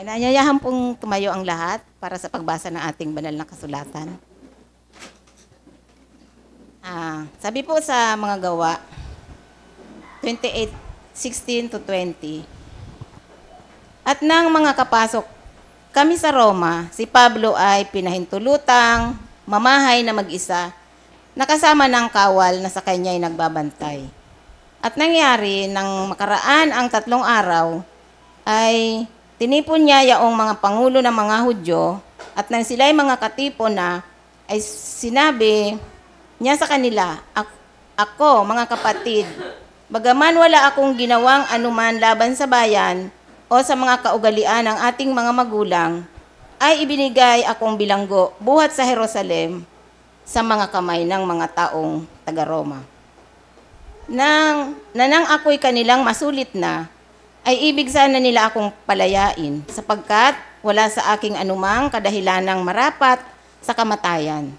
Inaanyayahan pong tumayo ang lahat para sa pagbasa ng ating banal na kasulatan. Sabi po sa mga gawa, 28:16 to 20, at nang mga kapasok kami sa Roma, si Pablo ay pinahintulutang mamahay na mag-isa, nakasama ng kawal na sa kanya'y nagbabantay. At nangyari, nang makaraan ang 3 araw, ay tinipon niya yaong mga pangulo ng mga Hudyo, at nang sila'y mga katipon na, ay sinabi niya sa kanila, Ako, mga kapatid, bagaman wala akong ginawang anuman laban sa bayan o sa mga kaugalian ng ating mga magulang, ay ibinigay akong bilanggo buhat sa Jerusalem sa mga kamay ng mga taong taga-Roma. Nang ako'y kanilang masulit na, ay ibig sana nila akong palayain, sapagkat wala sa aking anumang kadahilanang marapat sa kamatayan.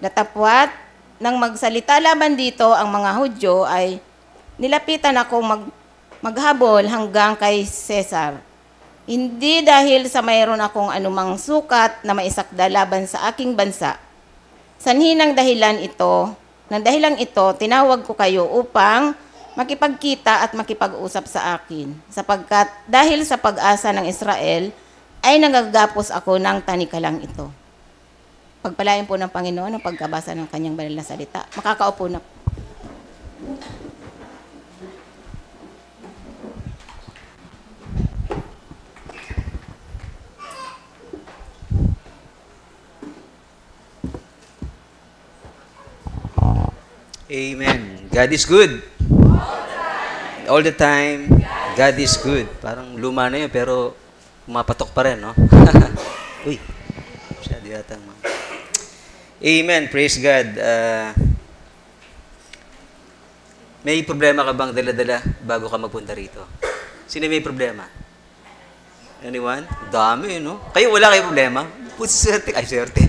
Datapwat, nang magsalita laban dito ang mga Hudyo, ay nilapitan akong maghabol hanggang kay Cesar. Hindi dahil sa mayroon akong anumang sukat na maisakda laban sa aking bansa. Sanhi ng dahilang ito, tinawag ko kayo upang makipagkita at makipag-usap sa akin, sapagkat dahil sa pag-asa ng Israel, ay nagagapos ako ng tanikalang ito. Pagpalain po ng Panginoon ang pagkabasa ng kanyang banal na salita. Makakaupo na. Amen. God is good. All the time, God is good. Parang luma na yun, pero pumapatok pa rin, no? Uy, siya di yata. Amen. Praise God. May problema ka bang dala-dala bago ka magpunta rito? Sino may problema? Anyone? Dami, no? Kayo, wala kayo problema? Puti swerte. Ay, swerte.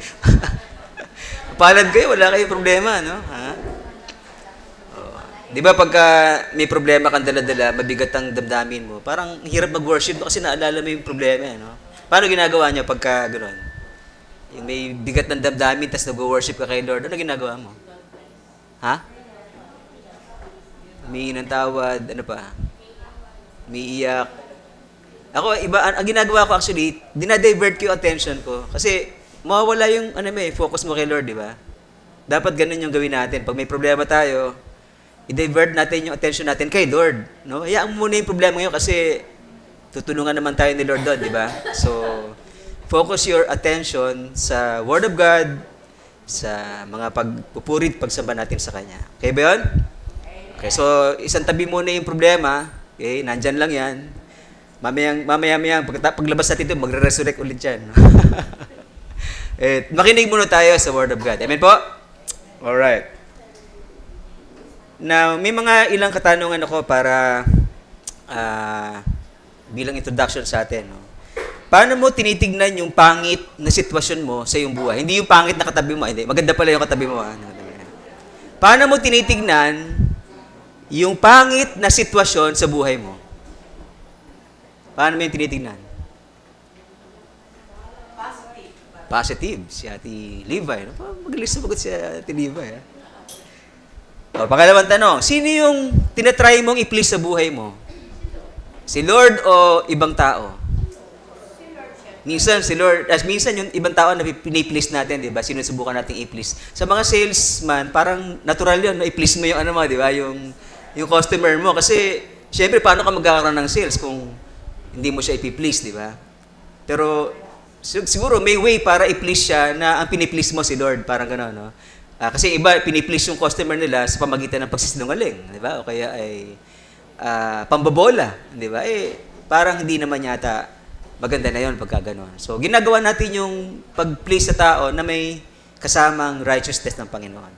Palad kayo, wala kayo problema, no? Ha? Di ba pagka may problema kang dala-dala, mabigat ang damdamin mo, parang hirap mag-worship kasi naalala mo yung problema, no? Paano ginagawa niyo pagka gano'n? Yung may bigat ng damdamin, tapos nag-worship ka kay Lord, ano ginagawa mo? Ha? Humingi ng tawad, ano pa? Umiiyak. Ako, iba, ang ginagawa ko actually, dinadivert ko yung attention ko. Kasi mawawala yung focus mo kay Lord, di ba? Dapat ganun yung gawin natin. Pag may problema tayo, i-divert natin yung attention natin kay Lord. No? Hayaan mo muna yung problema ngayon kasi tutulungan naman tayo ni Lord doon, di ba? So, focus your attention sa Word of God, sa mga pagpupurit, pagsamba natin sa Kanya. Okay ba yun? Okay, so isang tabi muna yung problema. Okay, nandyan lang yan. Mamaya, paglabas natin ito, magre-resurrect ulit yan. Makinig muna tayo sa Word of God. Amen po? Alright. Now, may mga ilang katanungan ako para bilang introduction sa atin. No? Paano mo tinitignan yung pangit na sitwasyon mo sa iyong buhay? Hindi yung pangit na katabi mo. Hindi. Maganda pala yung katabi mo. Paano mo tinitignan yung pangit na sitwasyon sa buhay mo? Paano mo yung tinitignan? Positive. Si Ate Levi. No? Magaling sumagot si Ate Levi. Pangalawang tanong, sino yung tinatry mong i-please sa buhay mo? Si Lord o ibang tao? Minsan si Lord, minsan yung ibang tao na piniplease natin, di ba? Sinusubukan natin i-please. Sa mga salesman, parang natural yun, i-please mo yung di ba? Yung customer mo. Kasi, syempre, paano ka magkakaroon ng sales kung hindi mo siya i-please, di ba? Pero, siguro may way para i-please siya na ang piniplease mo si Lord. Parang gano'n, no? Kasi iba, piniplease yung customer nila sa pamagitan ng pagsisinungaling, di ba? O kaya ay pambobola, di ba? Parang hindi naman yata maganda na yon pagka gano'n. So, ginagawa natin yung pag-please sa tao na may kasamang righteousness ng Panginoon.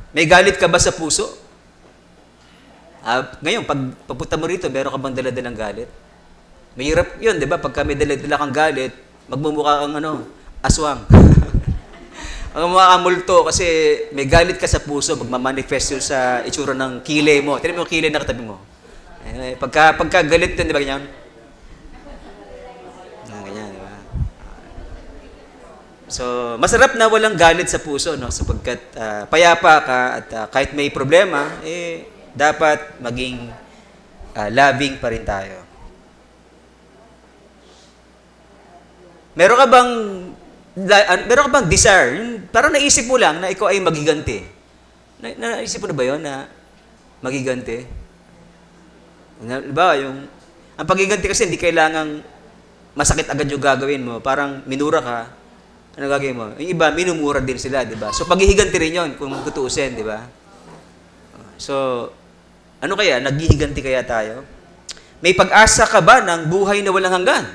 May galit ka ba sa puso? Ngayon, pagpunta mo rito, meron ka bang dala-dalang galit? Mahirap yun, di ba? Pagka may dala-dala kang galit, magmumukha kang aswang. Ang mga multo kasi may galit ka sa puso, magmamanifest yun sa itsura ng kilay mo. Tignan mo yung kilay na katabi mo. Pagka galit yun, di ba ganyan? So, masarap na walang galit sa puso, no? Sapagkat payapa ka at kahit may problema, dapat maging loving pa rin tayo. Meron ka bang desire? Parang naisip mo lang na ikaw ay magiganti. Naisip mo na ba yun na magiganti? Diba, ang pagiganti kasi hindi kailangang masakit agad yung gagawin mo. Parang minura ka, ano gagawin mo? Yung iba, minumura din sila, di ba? So, paghihiganti rin yun kung tutuusin, di ba? So, ano kaya? Naghihiganti kaya tayo? May pag-asa ka ba ng buhay na walang hanggan?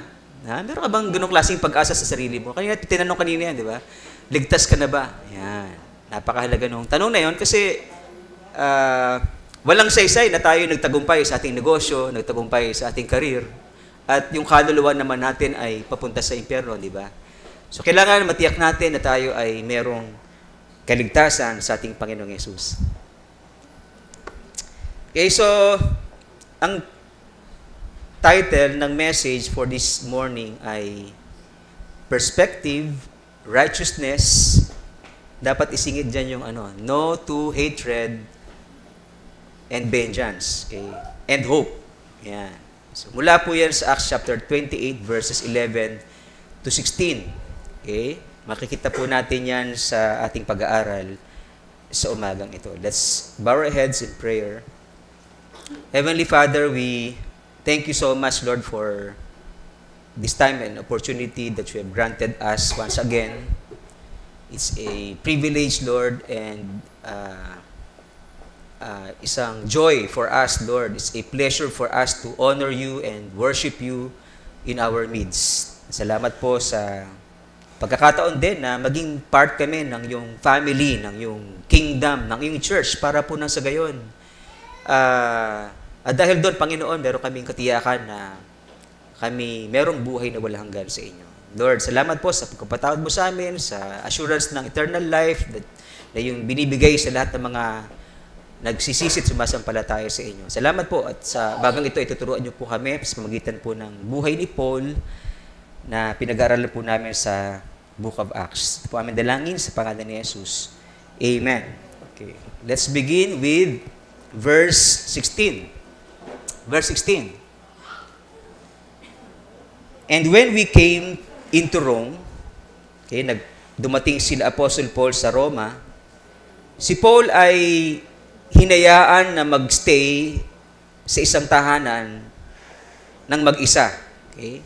Meron ka bang ganong klaseng pag-asa sa sarili mo? Tinanong kanina yan, di ba? Ligtas ka na ba? Yan. Napakahalaga nung tanong na yun kasi walang saysay na tayo nagtagumpay sa ating negosyo, nagtagumpay sa ating karir, at yung kaluluwa naman natin ay papunta sa impyerno, di ba? So, kailangan matiyak natin na tayo ay merong kaligtasan sa ating Panginoong Yesus. Okay, so, ang title ng message for this morning ay Perspective, Righteousness. Dapat isingit dyan yung no to hatred and vengeance. Okay? And hope. Yan. So, mula po yan sa Acts chapter 28 verses 11 to 16. Okay? Makikita po natin yan sa ating pag-aaral sa umagang ito. Let's bow our heads in prayer. Heavenly Father, we thank you so much, Lord, for this time and opportunity that you have granted us once again. It's a privilege, Lord, and isang joy for us, Lord. It's a pleasure for us to honor you and worship you in our midst. Salamat po sa pagkakataon din na maging part kami ng iyong family, ng iyong kingdom, ng iyong church para po nang sa gayon. At dahil doon, Panginoon, meron kaming katiyakan na kami merong buhay na walang hanggan sa inyo. Lord, salamat po sa pagkapatawad mo sa amin, sa assurance ng eternal life na yung binibigay sa lahat ng mga nagsisisit, sumasampalataya sa inyo. Salamat po at sa bagang ito, ituturuan niyo po kami sa pamagitan po ng buhay ni Paul na pinag-aaralan po namin sa Book of Acts. Ito po aming dalangin sa pangalan ni Jesus. Amen. Okay. Let's begin with verse 16. Verse 16. And when we came into Rome, okay, dumating sila Apostle Paul sa Roma, si Paul ay hinayaan na magstay sa isang tahanan ng mag-isa. Okay?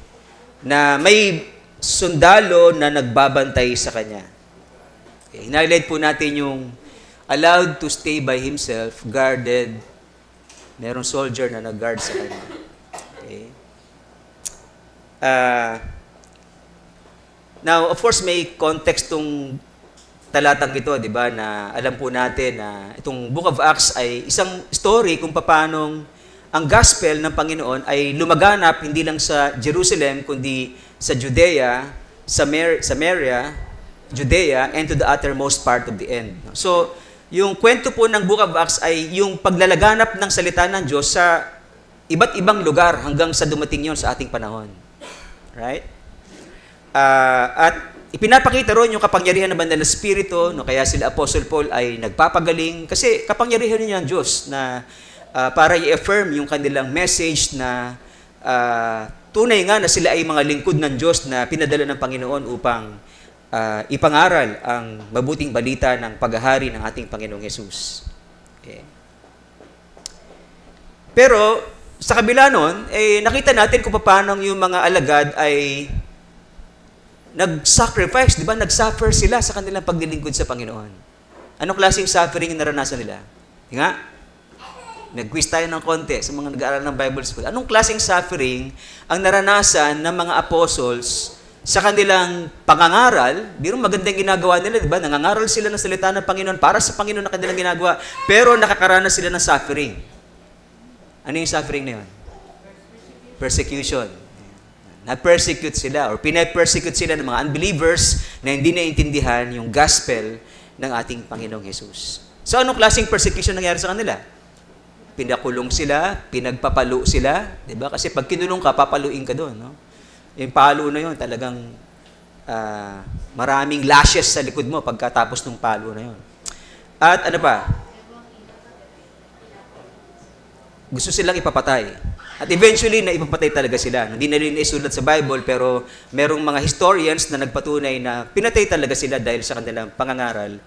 Na may sundalo na nagbabantay sa kanya. Okay? Highlight po natin yung allowed to stay by himself, guarded. Merong soldier na nag-guard sa kanya. Okay? Now, of course, may context tong talatang ito, di ba, na alam po natin na itong Book of Acts ay isang story kung paanong ang gospel ng Panginoon ay lumaganap hindi lang sa Jerusalem, kundi sa Judea, Samaria, Judea, and to the uttermost part of the end. So, yung kwento po ng Book of Acts ay yung paglalaganap ng salita ng Diyos sa iba't ibang lugar hanggang sa dumating yon sa ating panahon. Right? At ipinapakita ron yung kapangyarihan ng Banal na Espiritu, no, kaya sila Apostle Paul ay nagpapagaling kasi kapangyarihan niya ang Diyos na para i-affirm yung kanilang message na tunay nga na sila ay mga lingkod ng Diyos na pinadala ng Panginoon upang ipangaral ang mabuting balita ng paghahari ng ating Panginoong Yesus. Okay. Pero sa kabila nun, nakita natin kung paano yung mga alagad ay nag-sacrifice, di ba? Nag-suffer sila sa kanilang paglilingkod sa Panginoon. Anong klaseng suffering yung naranasan nila? Nga? Nag-quiz tayo ng konti sa mga nag-aaral ng Bible School. Anong klaseng suffering ang naranasan ng mga apostles sa kanilang pangangaral? Biro magandang ginagawa nila, di ba? Nangangaral sila ng salita ng Panginoon para sa Panginoon na kanilang ginagawa, pero nakakaranas sila ng suffering. Ano yung suffering na yun? Persecution. Na-persecute sila or pinapersecute sila ng mga unbelievers na hindi naiintindihan yung gospel ng ating Panginoong Jesus. So, anong klaseng persecution nangyari sa kanila? Pinakulong sila, pinagpapalo sila, di ba? Kasi pag kinulong ka, papaluin ka doon, no? Yung palo na yun, talagang maraming lashes sa likod mo pagkatapos ng palo na yun. At ano pa? Gusto silang ipapatay. At eventually, naipapatay talaga sila. Hindi na rin isulat sa Bible, pero merong mga historians na nagpatunay na pinatay talaga sila dahil sa kanilang pangangaral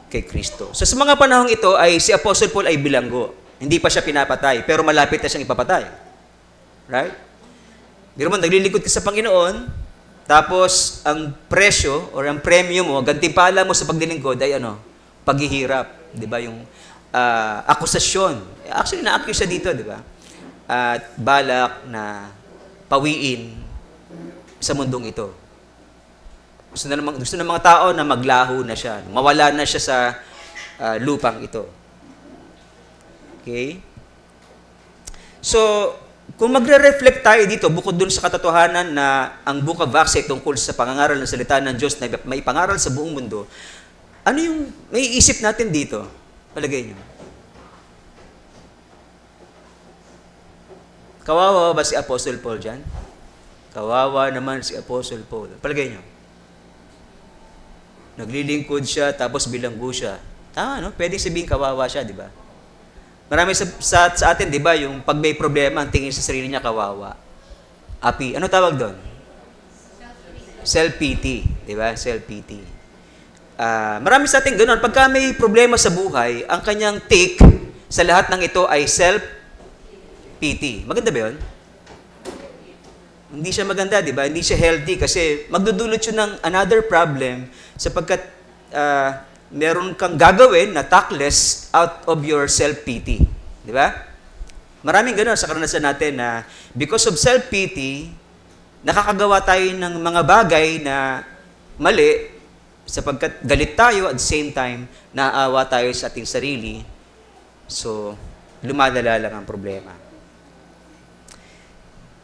kay Kristo. So sa mga panahong ito ay si Apostle Paul ay bilanggo. Hindi pa siya pinapatay, pero malapit na siyang ipapatay. Right? Pero mo, naglilingkod ka sa Panginoon, tapos ang presyo or ang premyo mo, gantimpala mo sa paglilingkod ay ano? Paghihirap. Di ba? Yung akusasyon. Actually, na-accuse siya dito, di ba? At balak na pawiin sa mundong ito. Gusto ng mga tao na maglaho na siya, mawala na siya sa lupang ito. Okay? So, kung magre-reflect tayo dito, bukod dun sa katotohanan na ang Book of Acts ay tungkol sa pangangaral ng salita ng Diyos na may pangaral sa buong mundo, ano yung may isip natin dito? Palagay nyo. Kawawa ba si Apostle Paul dyan? Kawawa naman si Apostle Paul. Palagay nyo. Naglilingkod siya, tapos bilanggo siya. Tama, no? Pwede sabihin kawawa siya, di ba? Marami sa atin, di ba, yung pag may problema, ang tingin sa sarili niya kawawa. Api. Ano tawag doon? Self-pity. Di ba? Self-pity. Marami sa atin ganoon. Pagka may problema sa buhay, ang kanyang take sa lahat ng ito ay self-pity. Maganda ba yun? Hindi siya maganda, di ba? Hindi siya healthy kasi magdudulot yun ng another problem sapagkat meron kang gagawin na tactless out of your self-pity. Di ba? Maraming gano'n sa karanasan natin na because of self-pity, nakakagawa tayo ng mga bagay na mali sapagkat galit tayo at the same time, naaawa tayo sa ating sarili. So, lumadala lang ang problema.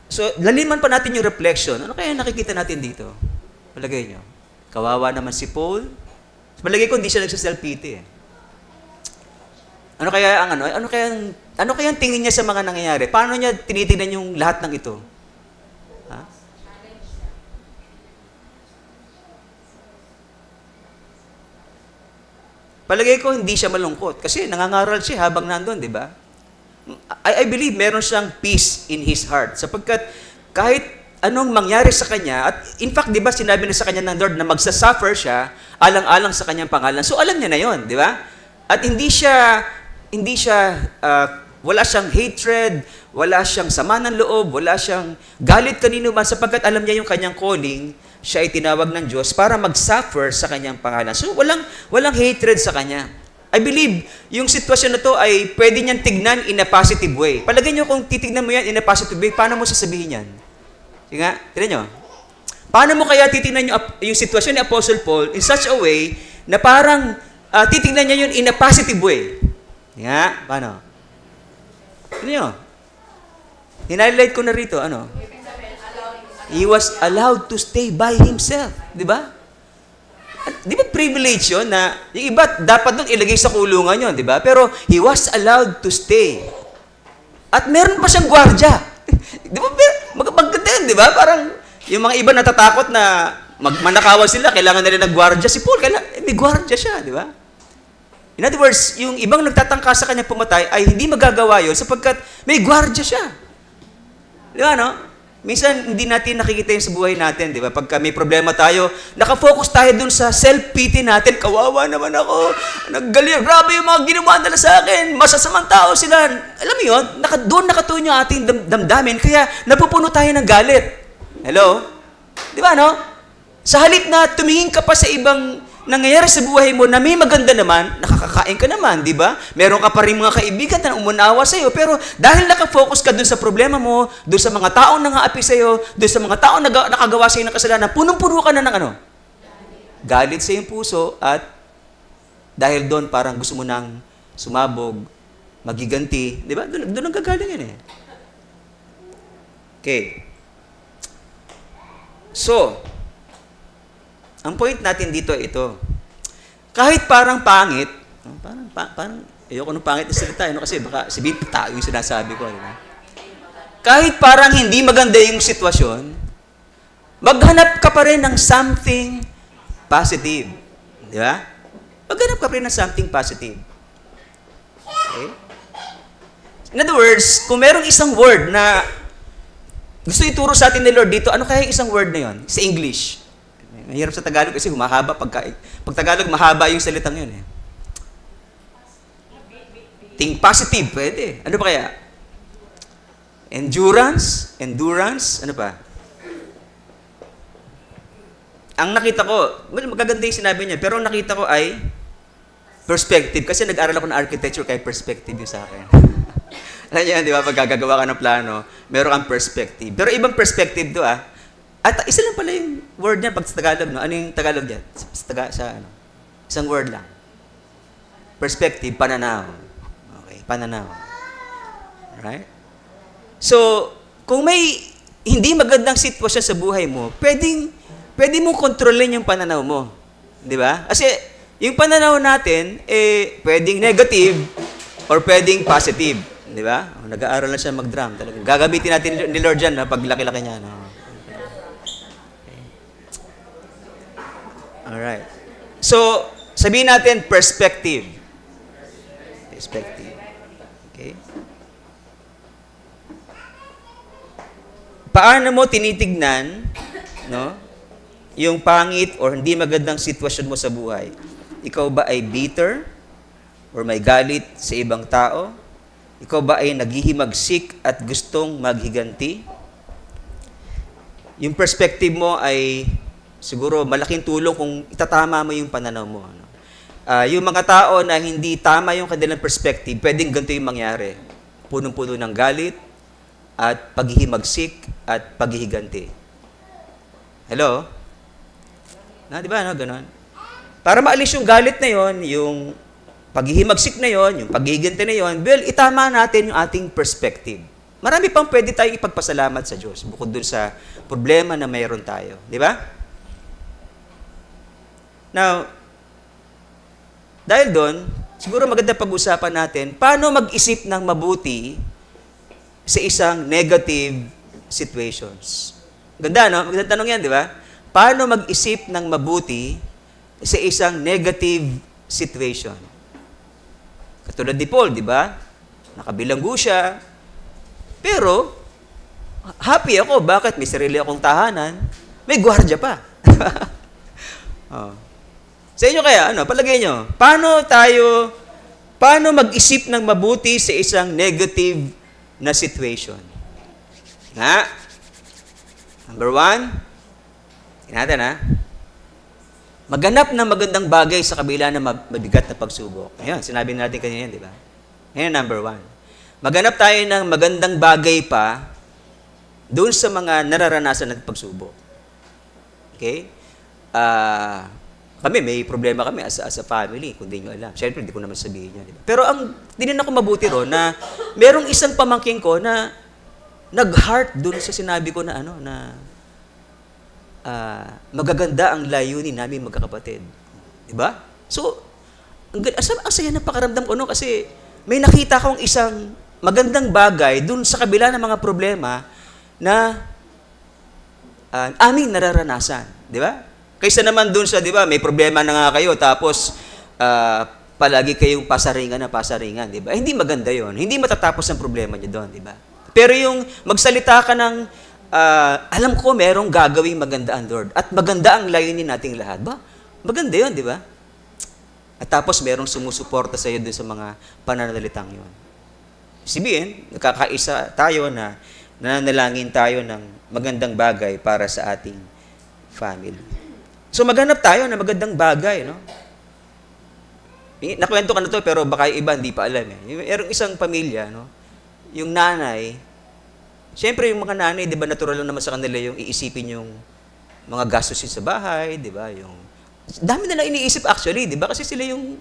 So, laliman pa natin yung reflection. Ano kaya nakikita natin dito? Palagay nyo. Kawawa naman si Paul. Malagay ko hindi siya nagsa-self-pity eh. Ano kaya ang tingin niya sa mga nangyayari? Paano niya tinitingnan yung lahat ng ito? Ha? Palagay ko hindi siya malungkot kasi nangangaral siya habang nandoon, di ba? I believe meron siyang peace in his heart sapagkat kahit anong mangyari sa kanya, at in fact, di ba, sinabi na sa kanya ng Lord na magsasuffer siya alang-alang sa kanyang pangalan. So, alam niya na yon, di ba? At wala siyang hatred, wala siyang sama ng loob, wala siyang galit kanino man sapagkat alam niya yung kanyang calling, siya ay tinawag ng Diyos para mag-suffer sa kanyang pangalan. So, walang hatred sa kanya. I believe, yung sitwasyon na to ay pwede niyang tignan in a positive way. Palagay niyo kung titignan mo yan in a positive way, paano mo sasabihin yan? Sige nga, tignan nyo. Paano mo kaya titignan yung sitwasyon ni Apostle Paul in such a way na parang titignan niya yun in a positive way? Sige nga, paano? Tignan nyo. Hinalight ko na rito, ano? He was allowed to stay by himself. Di ba? Di ba privilege yun na yung iba dapat doon ilagay sa kulungan yun, di ba? Pero he was allowed to stay. At meron pa siyang gwardya. Di ba? Maganda yun, di ba? Parang yung mga iba natatakot na manakawan sila, kailangan nila ng gwardya. Si Paul, may gwardya siya, di ba? In other words, yung ibang nagtatangka sa kanya pumatay ay hindi magagawa yun sapagkat may gwardya siya. Di ba, no? Minsan, hindi natin nakikita yun sa buhay natin, di ba? Pagka may problema tayo, nakafocus tayo dun sa self-pity natin. Kawawa naman ako. Naggaling. Grabe yung mga ginawa nila sa akin. Masasamang tao sila. Alam mo yun? Doon nakatuon yung ating damdamin. Kaya napupuno tayo ng galit. Hello? Di ba, no? Sa halip na tumingin ka pa sa ibang nangyayari sa buhay mo na may maganda naman, nakakakain ka naman, di ba? Meron ka pa rin mga kaibigan na umunawa sa'yo, pero dahil nakafocus ka dun sa problema mo, dun sa mga taong nangaapi sa'yo, dun sa mga taong nakagawa sa'yo ng kasalanan, punong-puno ka na ng ano? Galit sa iyong puso at dahil doon parang gusto mo nang sumabog, magiganti, di ba? Doon ang gagaling yan eh. Okay. So, ang point natin dito ay ito. Kahit parang pangit, parang ayoko nung pangit na salita, kasi baka sabihin, tayo yung sinasabi ko. Diba? Kahit parang hindi maganda yung sitwasyon, maghanap ka pa rin ng something positive. Di ba? Maghanap ka pa rin ng something positive. Okay? In other words, kung merong isang word na gusto ituro sa atin ni Lord dito, ano kaya yung isang word na yon sa English? Mahirap sa Tagalog kasi humahaba. Pag Tagalog, mahaba yung salitang yun. Think positive, pwede. Ano pa kaya? Endurance, ano pa? Ang nakita ko, magaganda yung sinabi niya, pero ang nakita ko ay perspective. Kasi nag-aral ako ng architecture, kaya perspective yung sa akin. Alam niyo, di ba, pag gagawa ka ng plano, meron kang perspective. Pero ibang perspective do, ah. At isa lang pala yung word niya pag sa Tagalog, no? Ano yung Tagalog niya? Ano? Isang word lang. Perspective, pananaw. Okay, pananaw. Alright? So, kung may hindi magandang sitwasyon sa buhay mo, pwede mong kontrolin yung pananaw mo. Di ba? Kasi, yung pananaw natin, pwedeng negative or pwedeng positive. Di ba? Nag-aaral na siya mag-drum. Talagang gagamitin natin ni Lord dyan, pag laki-laki niya. No? Okay. Alright. So, sabihin natin, perspective. Perspective. Okay? Paano mo tinitignan, no, yung pangit or hindi magandang sitwasyon mo sa buhay? Ikaw ba ay bitter or may galit sa ibang tao? Ikaw ba ay naghihimagsik at gustong maghiganti? Yung perspective mo ay siguro malaking tulong kung itatama mo yung pananaw mo. Ano? Yung mga tao na hindi tama yung kanilang perspective, pwedeng ganito yung mangyari. Punong-puno ng galit at paghihimagsik at paghihiganti. Hello? Di ba? No? Ganon. Para maalis yung galit na yon, yung paghihimagsik na yon, yung paghihiganti na yon, well, itama natin yung ating perspective. Marami pang pwede tayong ipagpasalamat sa Diyos bukod dun sa problema na mayroon tayo. Di ba? Now, dahil doon, siguro maganda pag-usapan natin, paano mag-isip ng mabuti sa isang negative situations. Ganda, no? Magandang tanong yan, di ba? Paano mag-isip ng mabuti sa isang negative situation? Katulad ni Paul, di ba? Nakabilanggo siya. Pero, happy ako. Bakit? May sarili akong tahanan. May gwardiya pa. Oh. Sa inyo kaya, palagay nyo, paano mag-isip ng mabuti sa isang negative na situation? Na? Number 1, natin ha, maghanap ng magandang bagay sa kabila ng mabigat na pagsubok. Ayun, sinabi natin kanina, di ba? Yan number 1. Maghanap tayo ng magandang bagay pa doon sa mga nararanasan ng pagsubok. Okay? Kami, may problema kami as a family, kung di nyo alam. Siyempre, hindi ko naman sabihin nyo. Diba? Pero tinin ako mabuti ron na merong isang pamangking ko na nag-heart dun sa sinabi ko na magaganda ang layunin namin magkakapatid. Diba? So, ang saya na pakaramdam ko kasi may nakita akong isang magandang bagay dun sa kabila ng mga problema na aming nararanasan. Diba? Kaysa naman dun sa, di ba, may problema na nga kayo, tapos palagi kayong pasaringan, di ba? Hindi maganda yon. Hindi matatapos ang problema niyo doon, di ba? Pero yung magsalita ka ng, alam ko merong gagawing maganda ang Lord, at maganda ang layunin nating lahat, ba? Maganda yon, di ba? At tapos merong sumusuporta sa iyo dun sa mga pananalitang yon. Sabihin, nakakaisa tayo na nananalangin tayo ng magandang bagay para sa ating family. So maghanap tayo ng magandang bagay, no? Nakwento ka na to, pero baka yung iba hindi pa alam eh. Merong isang pamilya, no? Yung nanay, siyempre yung mga nanay, di ba, natural lang naman sa kanila yung iisipin yung mga gastusin sa bahay, di ba? Yung dami na lang iniisip actually, di ba? Kasi sila yung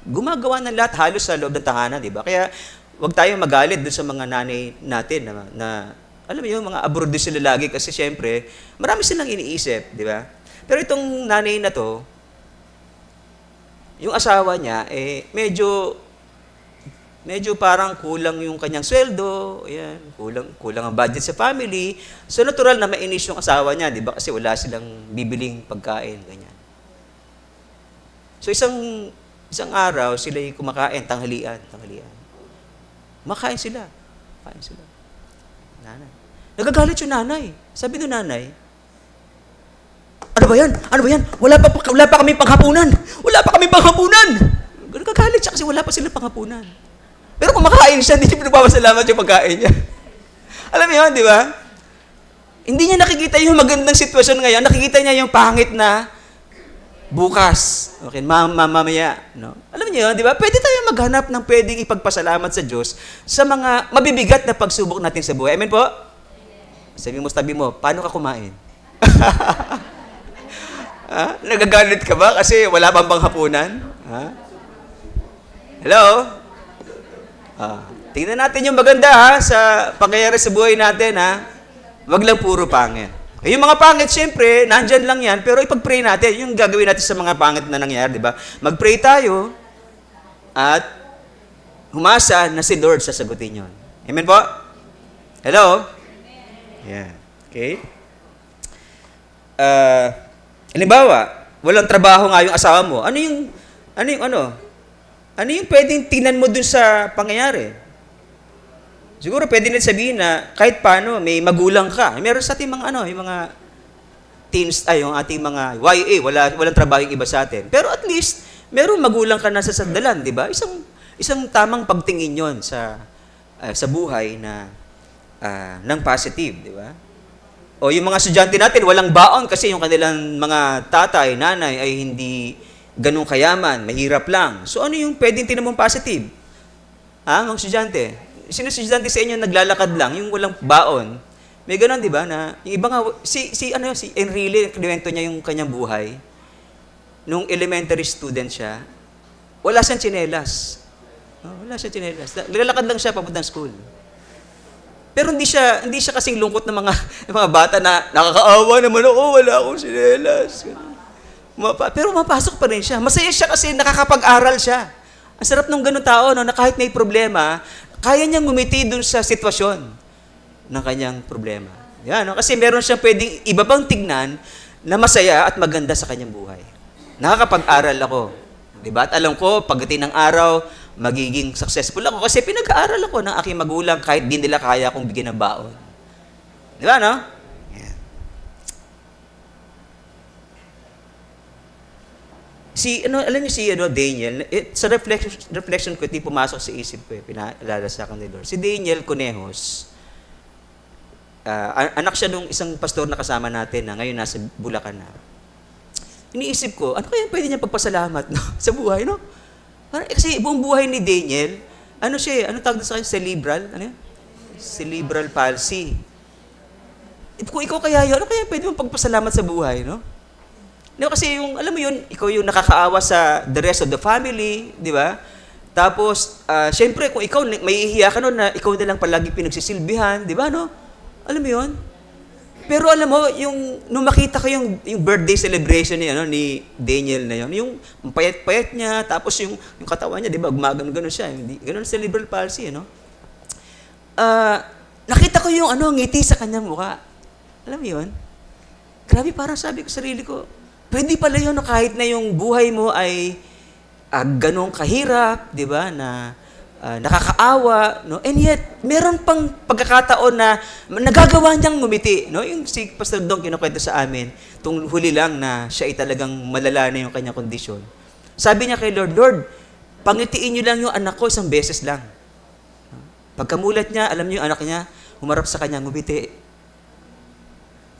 gumagawa ng lahat halos sa loob ng tahanan, di ba? Kaya wag tayong magalit dun sa mga nanay natin na alam mo yung mga abroad sila lagi kasi siyempre marami silang iniisip, di ba? Pero itong nanay na to, yung asawa niya, medyo medyo parang kulang yung kanyang sweldo, ayan, kulang ang budget sa family. So natural na mainis yung asawa niya, 'di ba? Kasi wala silang bibiling pagkain, ganyan. So isang araw sila'y kumakain, tanghalian. Makain sila. Nanay. Nagagalit yung nanay. Sabi ng nanay, Ano ba yan? Wala pa kami panghapunan. Nagagalit siya kasi wala pa silang panghapunan. Pero kumakain siya, hindi niya pinagpapasalamat yung pagkain niya. Alam mo yun, di ba? Hindi niya nakikita yung magandang sitwasyon ngayon. Nakikita niya yung pangit na bukas. Okay, mamaya. No? Alam niyo yun, di ba? Pwede tayo maghanap ng pwedeng ipagpasalamat sa Diyos sa mga mabibigat na pagsubok natin sa buhay. Amen po? Sabi mo, paano ka kumain? Nagagalit ka ba kasi wala pang panghapunan? Hello? Tingnan natin yung maganda sa pangyayari sa buhay natin. Wag lang puro pangit. Yung mga pangit, siyempre, nandyan lang yan, pero ipag-pray natin. Yung gagawin natin sa mga pangit na nangyari, di ba? Mag-pray tayo at humasa na si Lord sasagutin yun. Amen po? Hello? Yeah. Okay? Halimbawa, walang trabaho nga yung asawa mo. Ano yung pwedeng tingnan mo dun sa pangyayari? Siguro pwede na sabihin na kahit paano may magulang ka. Meron sa ating mga yung mga teens yung ating mga YA, walang trabaho yung iba sa atin. Pero at least meron magulang ka na sa sandalan, di ba? Isang tamang pagtingin 'yon sa buhay na ng positive, di ba? O yung mga estudyante natin, walang baon kasi yung kanilang mga tatay, nanay ay hindi ganun kayaman, mahirap lang. So ano yung pwedeng tingnan mong positive? Mga estudyante? Sino estudyante sa inyo naglalakad lang, yung walang baon? May ganun, di ba? Na yung iba nga, si Enrile, kinuwento niya yung kanyang buhay. Nung elementary student siya, wala siyang tsinelas. Naglalakad lang siya papuntang school. Pero hindi siya kasing lungkot ng mga bata na nakakaawa naman ako, wala akong tsinelas. Pero mapasok pa rin siya. Masaya siya kasi nakakapag-aral siya. Ang sarap ng ganun tao, na kahit may problema, kaya niyang ngumiti dun sa sitwasyon ng kanyang problema. Yan, kasi meron siyang pwedeng iba pang tignan na masaya at maganda sa kanyang buhay. Nakakapag-aral ako. Diba? At alam ko, pagdating ng araw, magiging successful ako kasi pinag-aaral ako ng aking magulang kahit di nila kaya akong bigyan ng baon. Diba, no? Yeah. Alam niyo Daniel, sa reflection ko, hindi pumasok sa isip ko, pinaalala sa akin ni Lord. Si Daniel Conejos, anak siya nung isang pastor na kasama natin na ngayon nasa Bulacan na. Iniisip ko, ano kaya pwede niya pagpasalamat sa buhay, no? Kasi buong buhay ni Daniel, tawag na sa kanya? Cerebral? Cerebral palsy. Kung ikaw kaya yun, ano kaya pwede mong pagpasalamat sa buhay, no? No, kasi alam mo yun, ikaw yung nakakaawa sa the rest of the family, di ba? Tapos, syempre, kung ikaw, may ihiya ka nun na ikaw na lang palagi pinagsisilbihan, di ba, no? Alam mo yun? Pero alam mo, nung makita ko yung birthday celebration ni Daniel na yun, yung payat-payat niya, tapos yung katawan niya, di ba, gumagano-gano siya, ganun cerebral palsy, no? Nakita ko yung ngiti sa kanyang mukha. Alam mo yun? Grabe, parang sabi ko sa sarili ko, pwede pala yun kahit na yung buhay mo ay ganong kahirap, di ba, na nakakaawa, no? And yet, meron pang pagkakataon na nagagawa niyang ngumiti, no? Yung si Pastor Dong kinukwento sa amin, tung huli lang na siya ay talagang malala na yung kanyang kondisyon. Sabi niya kay Lord, pangitiin niyo lang yung anak ko isang beses lang. Pagkamulat niya, alam niyo yung anak niya, humarap sa kanya, ngumiti.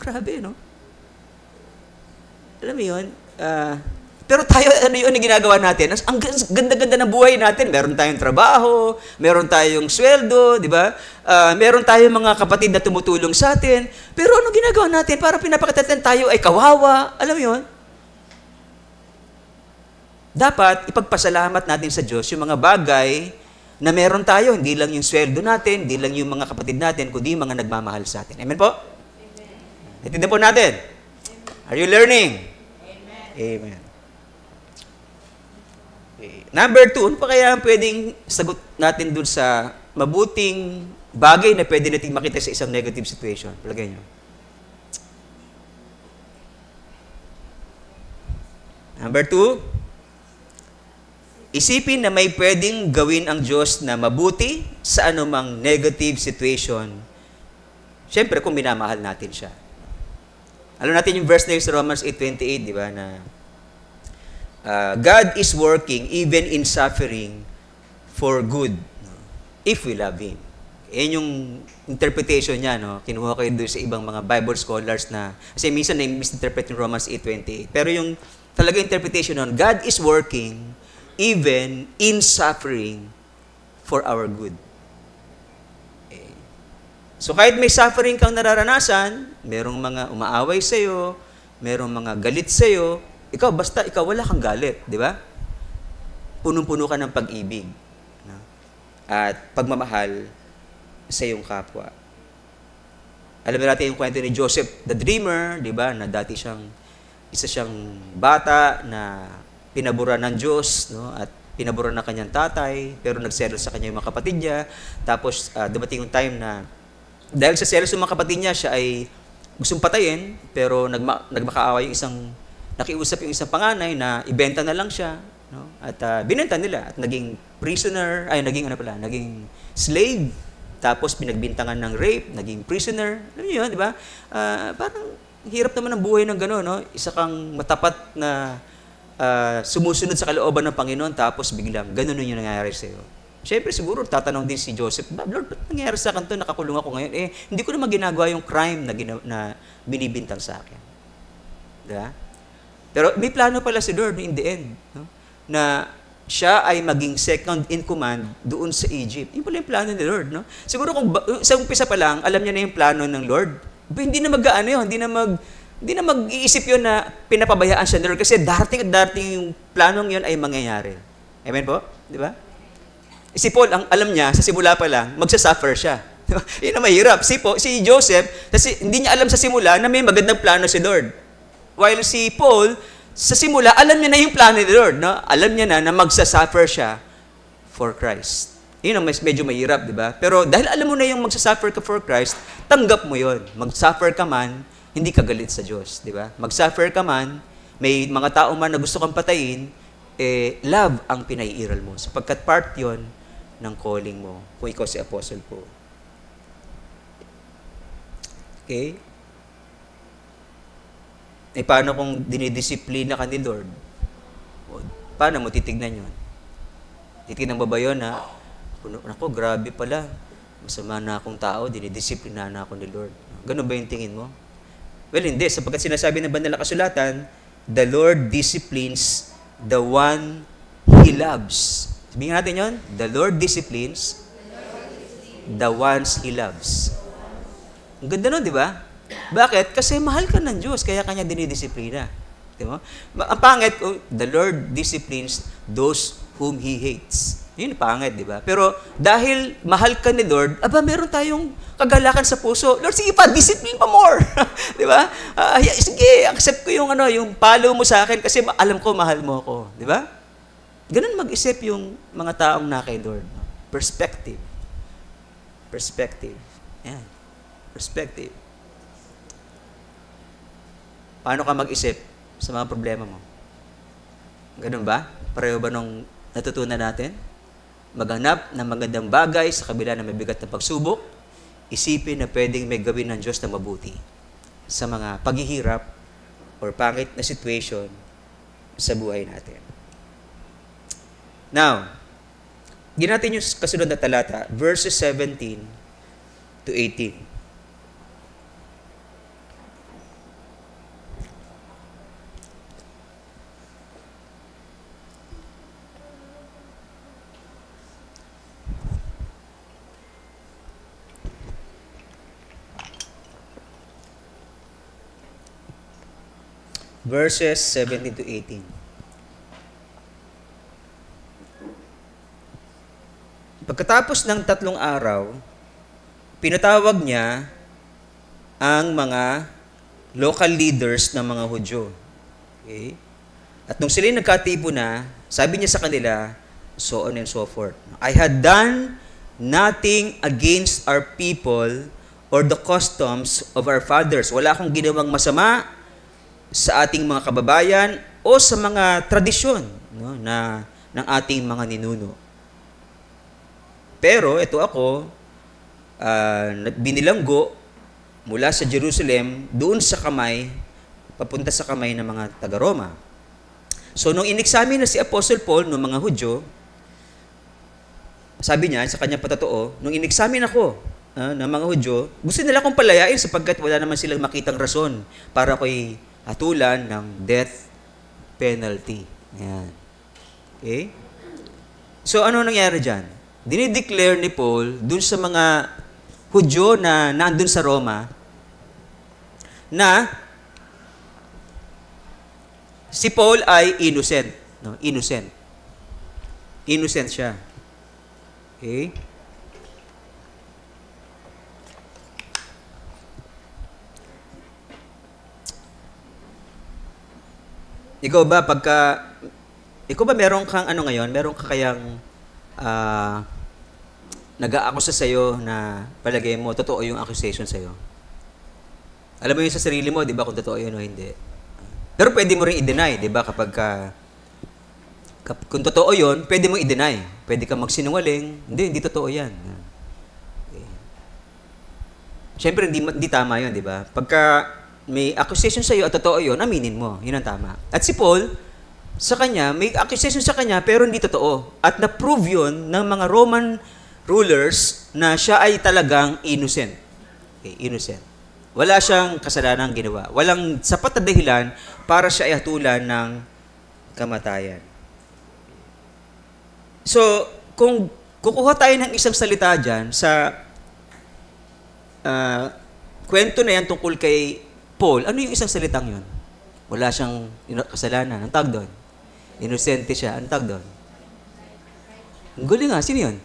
Grabe, no? Alam mo yun? Pero tayo, yun yung ginagawa natin? Ang ganda-ganda ng buhay natin. Meron tayong trabaho, meron tayong sweldo, di ba? Meron tayong mga kapatid na tumutulong sa atin. Pero ano ginagawa natin? Para pinapakita natin tayo ay kawawa. Alam mo yun? Dapat ipagpasalamat natin sa Diyos yung mga bagay na meron tayo. Hindi lang yung sweldo natin, hindi lang yung mga kapatid natin, kundi yung mga nagmamahal sa atin. Amen po? Natindihan po natin. Are you learning? Amen. Okay. Number 2, ano pa kaya ang pwedeng sagot natin dun sa mabuting bagay na pwede nating makita sa isang negative situation? Palagay nyo. Number 2, isipin na may pwedeng gawin ang Diyos na mabuti sa anumang negative situation. Siyempre, kung minamahal natin siya. Alam natin yung verse na yun sa Romans 8:28, di ba, na God is working even in suffering for good, no? If we love Him. Yan yung interpretation niya, no? Kinuha ko yun doon sa ibang mga Bible scholars na, kasi minsan na-misinterpret yung Romans 8:28. Pero yung talaga interpretation nun, God is working even in suffering for our good. Okay. So kahit may suffering kang nararanasan, merong mga umaaway sa'yo, merong mga galit sa'yo, ikaw, basta ikaw wala kang galit, di ba? Punong-puno ka ng pag-ibig, no? At pagmamahal sa iyong kapwa. Alam natin yung kwento ni Joseph the Dreamer, di ba? Na dati isa siyang bata na pinaburan ng Diyos, no? At pinaburan ng kanyang tatay, pero nagselos sa kanya yung mga kapatid niya. Tapos dumating yung time na dahil sa selos ng mga kapatid niya, siya ay gustong patayin, pero nagmakaawa yung nakiusap yung isang panganay na ibenta na lang siya, no? At binenta nila at naging prisoner, naging slave, tapos pinagbintangan ng rape, naging prisoner. Alam niyo yun, di ba? Parang hirap naman ang buhay ng gano'n, no? Isa kang matapat na sumusunod sa kalooban ng Panginoon, tapos biglang gano'n yung nangyayari sa'yo. Siyempre, siguro, tatanong din si Joseph, Lord, ba't nangyayari sa akin to? Nakakulong ako ngayon. Hindi ko naman ginagawa yung crime na binibintang sa akin. Diba? Pero may plano pala si Lord in the end, no? Na siya ay maging second in command doon sa Egypt. Yun pala yung plano ni Lord, no? Siguro kung sa umpisa pa lang, alam niya na yung plano ng Lord, hindi na mag-aano yun, hindi na mag-iisip yun na pinapabayaan siya ni Lord kasi darating yung planong yun ay mangyayari. Amen po? Di ba? Si Paul, ang alam niya, sa simula pa lang, magsasuffer siya. Yun ang mahirap. Si Joseph, kasi hindi niya alam sa simula na may magandang plano si Lord. While si Paul, sa simula, alam niya na yung plano ni Lord. No? Alam niya na magsasuffer siya for Christ. Yun ang medyo mahirap, di ba? Pero dahil alam mo na yung magsasuffer ka for Christ, tanggap mo yun. Magsuffer ka man, hindi ka galit sa Diyos, di ba? Magsuffer ka man, may mga tao man na gusto kang patayin, love ang pinaiiral mo. Sapagkat part yon ng calling mo kung ikaw si Apostle Paul. Okay? Paano kung dinidisiplina ka ni Lord? Paano mo titignan yun? Titignan mo ba yun na, ako, grabe pala, masama na akong tao, dinidisiplina na ako ni Lord. Ganun ba yung tingin mo? Well, hindi. Sapagkat sinasabi ng banal na kasulatan, the Lord disciplines the one He loves. Sabihin natin yun, the Lord disciplines the ones He loves. Ang ganda nun, di ba? Bakit? Kasi mahal ka ng Diyos, kaya kanya dinidisiplina. Di ba? Ang pangit, the Lord disciplines those whom He hates. Yun pangit, di ba? Pero dahil mahal ka ni Lord, meron tayong kagalakan sa puso. Lord, sige pa, discipline pa more. Di ba? Sige, accept ko yung palo mo sa akin kasi alam ko mahal mo ako. Di ba? Ganun mag-isip yung mga taong na kay Lord. Perspective. Perspective. Yan. Perspective. Paano ka mag-isip sa mga problema mo? Ganun ba? Pareho ba nung natutunan natin? Maghanap ng magandang bagay sa kabila ng mabigat na pagsubok, isipin na pwedeng may gawin ng Diyos na mabuti sa mga paghihirap or pangit na situation sa buhay natin. Now, ginawa natin yung kasunod na talata, verses 17 to 18. Verses 17 to 18. Pagkatapos ng 3 araw, pinatawag niya ang mga local leaders ng mga Hudyo. Okay? At nung sila nagkatipo na, sabi niya sa kanila, so on and so forth. I had done nothing against our people or the customs of our fathers. Wala akong ginawang masama sa ating mga kababayan o sa mga tradisyon, no, ng ating mga ninuno. Pero ito ako, binilanggo mula sa Jerusalem doon sa kamay, papunta sa kamay ng mga taga-Roma. So, nung in-examine na si Apostle Paul ng mga Hudyo, sabi niya sa kanyang patotoo, nung in-examine ako ng mga Hudyo, gusto nila akong palayain sapagkat wala naman silang makitang rason para ako'y hatulan ng death penalty. Ayan. Okay? So, ano nangyari dyan? Dinideclare ni Paul dun sa mga Hudyo na nandun sa Roma na si Paul ay innocent. No? Innocent. Innocent siya. Okay? Ikaw ba meron kang ano ngayon? Meron ka kayang nag-aakusa sa'yo na palagay mo, totoo yung accusation sa'yo? Alam mo yun sa sarili mo, di ba, kung totoo yun o hindi? Pero pwede mo rin i-deny, di ba, kung totoo yun, pwede mo i-deny. Pwede ka magsinungaling, hindi totoo yan. Okay. Siyempre, hindi tama yun, di ba? Pagka may accusation sa'yo at totoo yun, aminin mo. Yun ang tama. At si Paul, sa kanya, may accusation sa kanya pero hindi totoo. At na-prove yun ng mga Roman rulers na siya ay talagang innocent. Okay, innocent. Wala siyang kasalanang ginawa. Walang sapat na dahilan para siya ay hatulan ng kamatayan. So, kung kukuha tayo ng isang salita dyan sa kwento na yan tungkol kay Paul, ano yung isang salitang yun? Wala siyang kasalanan. Ang tawag doon? Inosente siya. Ang tawag doon? Ang guling nga. Sino yun?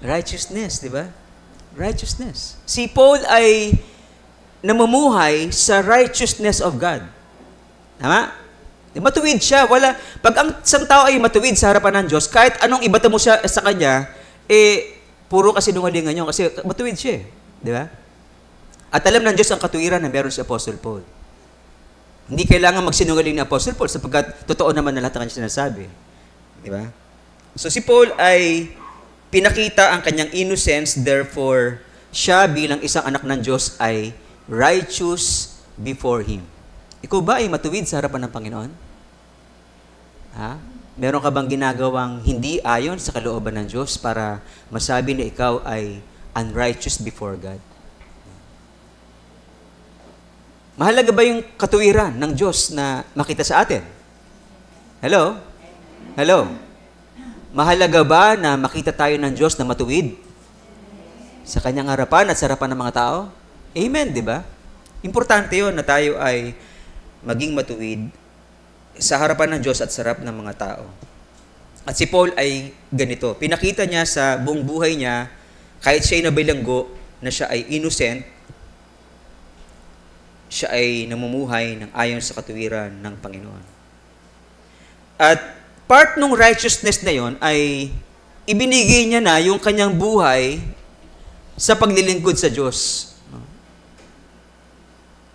Righteousness, di ba? Righteousness. Si Paul ay namumuhay sa righteousness of God. Tama? Matuwid siya. Pag ang isang tao ay matuwid sa harapan ng Diyos, kahit anong ibata mo siya sa kanya, puro kasinungalingan yun kasi matuwid siya. Di ba? At alam ng Diyos ang katuwiran na meron si Apostle Paul. Hindi kailangan magsinungaling ni Apostle Paul sapagkat totoo naman na lahat ng kanyang sinasabi. Di ba? So si Paul ay pinakita ang kanyang innocence, therefore, siya bilang isang anak ng Diyos ay righteous before Him. Ikaw ba ay matuwid sa harapan ng Panginoon? Ha? Meron ka bang ginagawang hindi ayon sa kalooban ng Diyos para masabi na ikaw ay unrighteous before God? Mahalaga ba yung katuwiran ng Diyos na makita sa atin? Hello? Hello? Mahalaga ba na makita tayo ng Diyos na matuwid sa kanyang harapan at sa harapan ng mga tao? Amen, di ba? Importante yun na tayo ay maging matuwid sa harapan ng Diyos at sa harap ng mga tao. At si Paul ay ganito. Pinakita niya sa buong buhay niya, kahit siya ay nabilanggo, na siya ay innocent, siya ay namumuhay ng ayon sa katuwiran ng Panginoon. At part ng righteousness na yon ay ibinigay niya na yung kanyang buhay sa paglilingkod sa Diyos.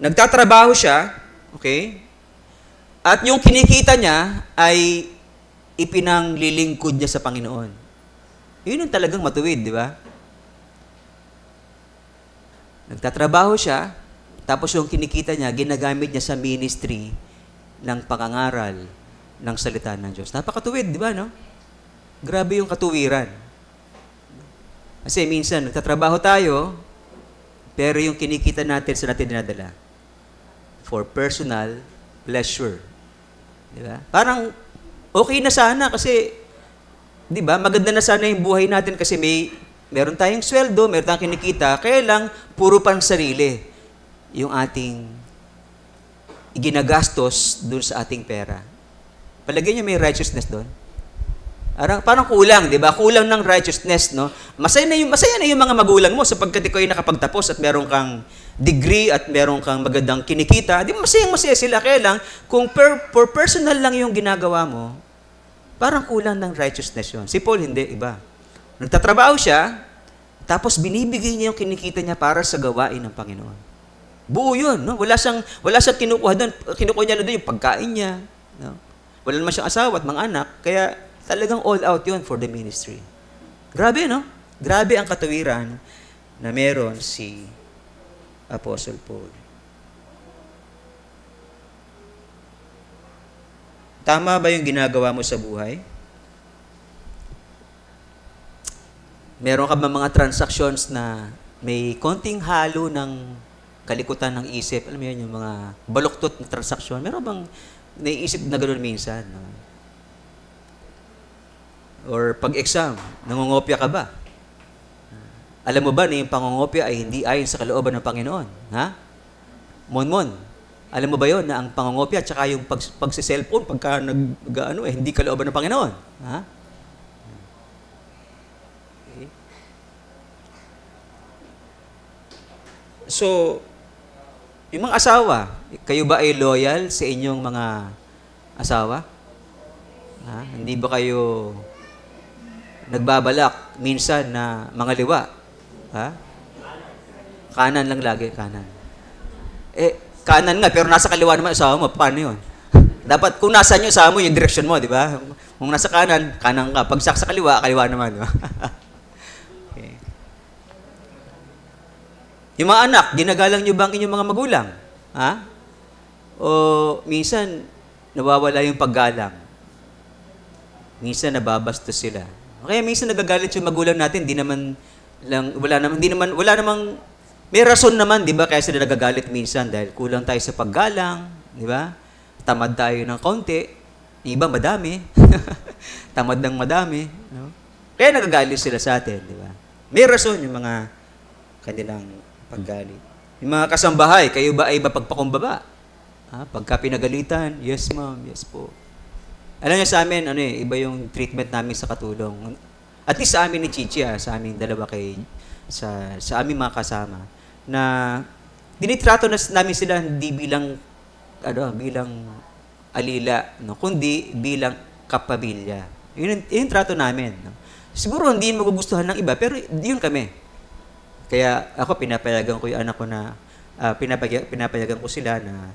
Nagtatrabaho siya, okay? At yung kinikita niya ay ipinanglilingkod niya sa Panginoon. Yun ang talagang matuwid, di ba? Nagtatrabaho siya, tapos yung kinikita niya, ginagamit niya sa ministry ng pangangaral ng salita ng Diyos. Napakatuwid, di ba, no? Grabe yung katuwiran. Kasi minsan, nagtatrabaho tayo, pero yung kinikita natin sa natin dinadala for personal pleasure. Di ba? Parang okay na sana kasi, di ba, maganda na sana yung buhay natin kasi meron tayong sweldo, meron tayong kinikita, kaya lang puro pang sarili yung ating ginagastos dun sa ating pera. Palagay niyo may righteousness doon? Parang kulang, di ba? Kulang ng righteousness, no? Masaya na yung mga magulang mo sapagkat ikaw ay nakapagtapos at meron kang degree at meron kang magandang kinikita. Di ba masaya sila? Kaya lang, kung for personal lang yung ginagawa mo, parang kulang ng righteousness yun. Si Paul, hindi, iba. Nagtatrabaho siya, tapos binibigay niya yung kinikita niya para sa gawain ng Panginoon. Buo yun, no? Wala siyang kinukuha doon. Kinukuha niya doon yung pagkain niya. No? Wala naman siyang asawa at mga anak. Kaya talagang all out yun for the ministry. Grabe, no? Grabe ang katawiran na meron si Apostle Paul. Tama ba yung ginagawa mo sa buhay? Meron ka ba mga transactions na may konting halo ng kalikutan ng isip? Alam mo yun, yung mga baluktot na transaksyon. Meron bang naiisip na gano'n minsan? No? Or pag-exam, nangungopia ka ba? Alam mo ba na yung pangungopia ay hindi ayon sa kalooban ng Panginoon? Ha? Mon, alam mo ba yon na ang pangungopia at saka yung pagsi-cellphone pagka hindi kalooban ng Panginoon? Ha? Okay. So, yung mga asawa, kayo ba ay loyal sa inyong mga asawa? Ha? Hindi ba kayo nagbabalak minsan na mga liwa? Ha? Kanan lang lagi, kanan. Kanan nga, pero nasa kaliwa naman asawa mo, paano yun? Dapat, kung nasa nyo asawa mo, yung direction mo, di ba? Kung nasa kanan, kanan ka. Pag sa kaliwa, kaliwa naman, di ba? Okay. Yung mga anak, ginagalang nyo ba ang inyong mga magulang? Ha? O minsan, nawawala yung paggalang. Minsan, nababastos sila. Kaya minsan nagagalit yung magulang natin, wala namang, may rason naman, di ba? Kaya sila nagagalit minsan dahil kulang tayo sa paggalang, di ba? Tamad tayo ng kaunti, yung iba madami, tamad ng madami, no? Kaya nagagalit sila sa atin, di ba? May rason yung mga kanilang paggalit. Yung mga kasambahay, kayo ba ay mapagpakumbaba? Pagka pinagalitan, yes ma'am, yes po. Alam niyo sa amin, iba yung treatment namin sa katulong. At least sa amin ni Chichi, sa aming dalawa sa aming mga kasama, na dinitrato namin sila hindi bilang alila, no? Kundi bilang kapamilya. Yun yung trato namin. No? Siguro hindi magugustuhan ng iba, pero yun kami. Kaya ako, pinapayagan ko yung anak ko na, pinapayagan ko sila na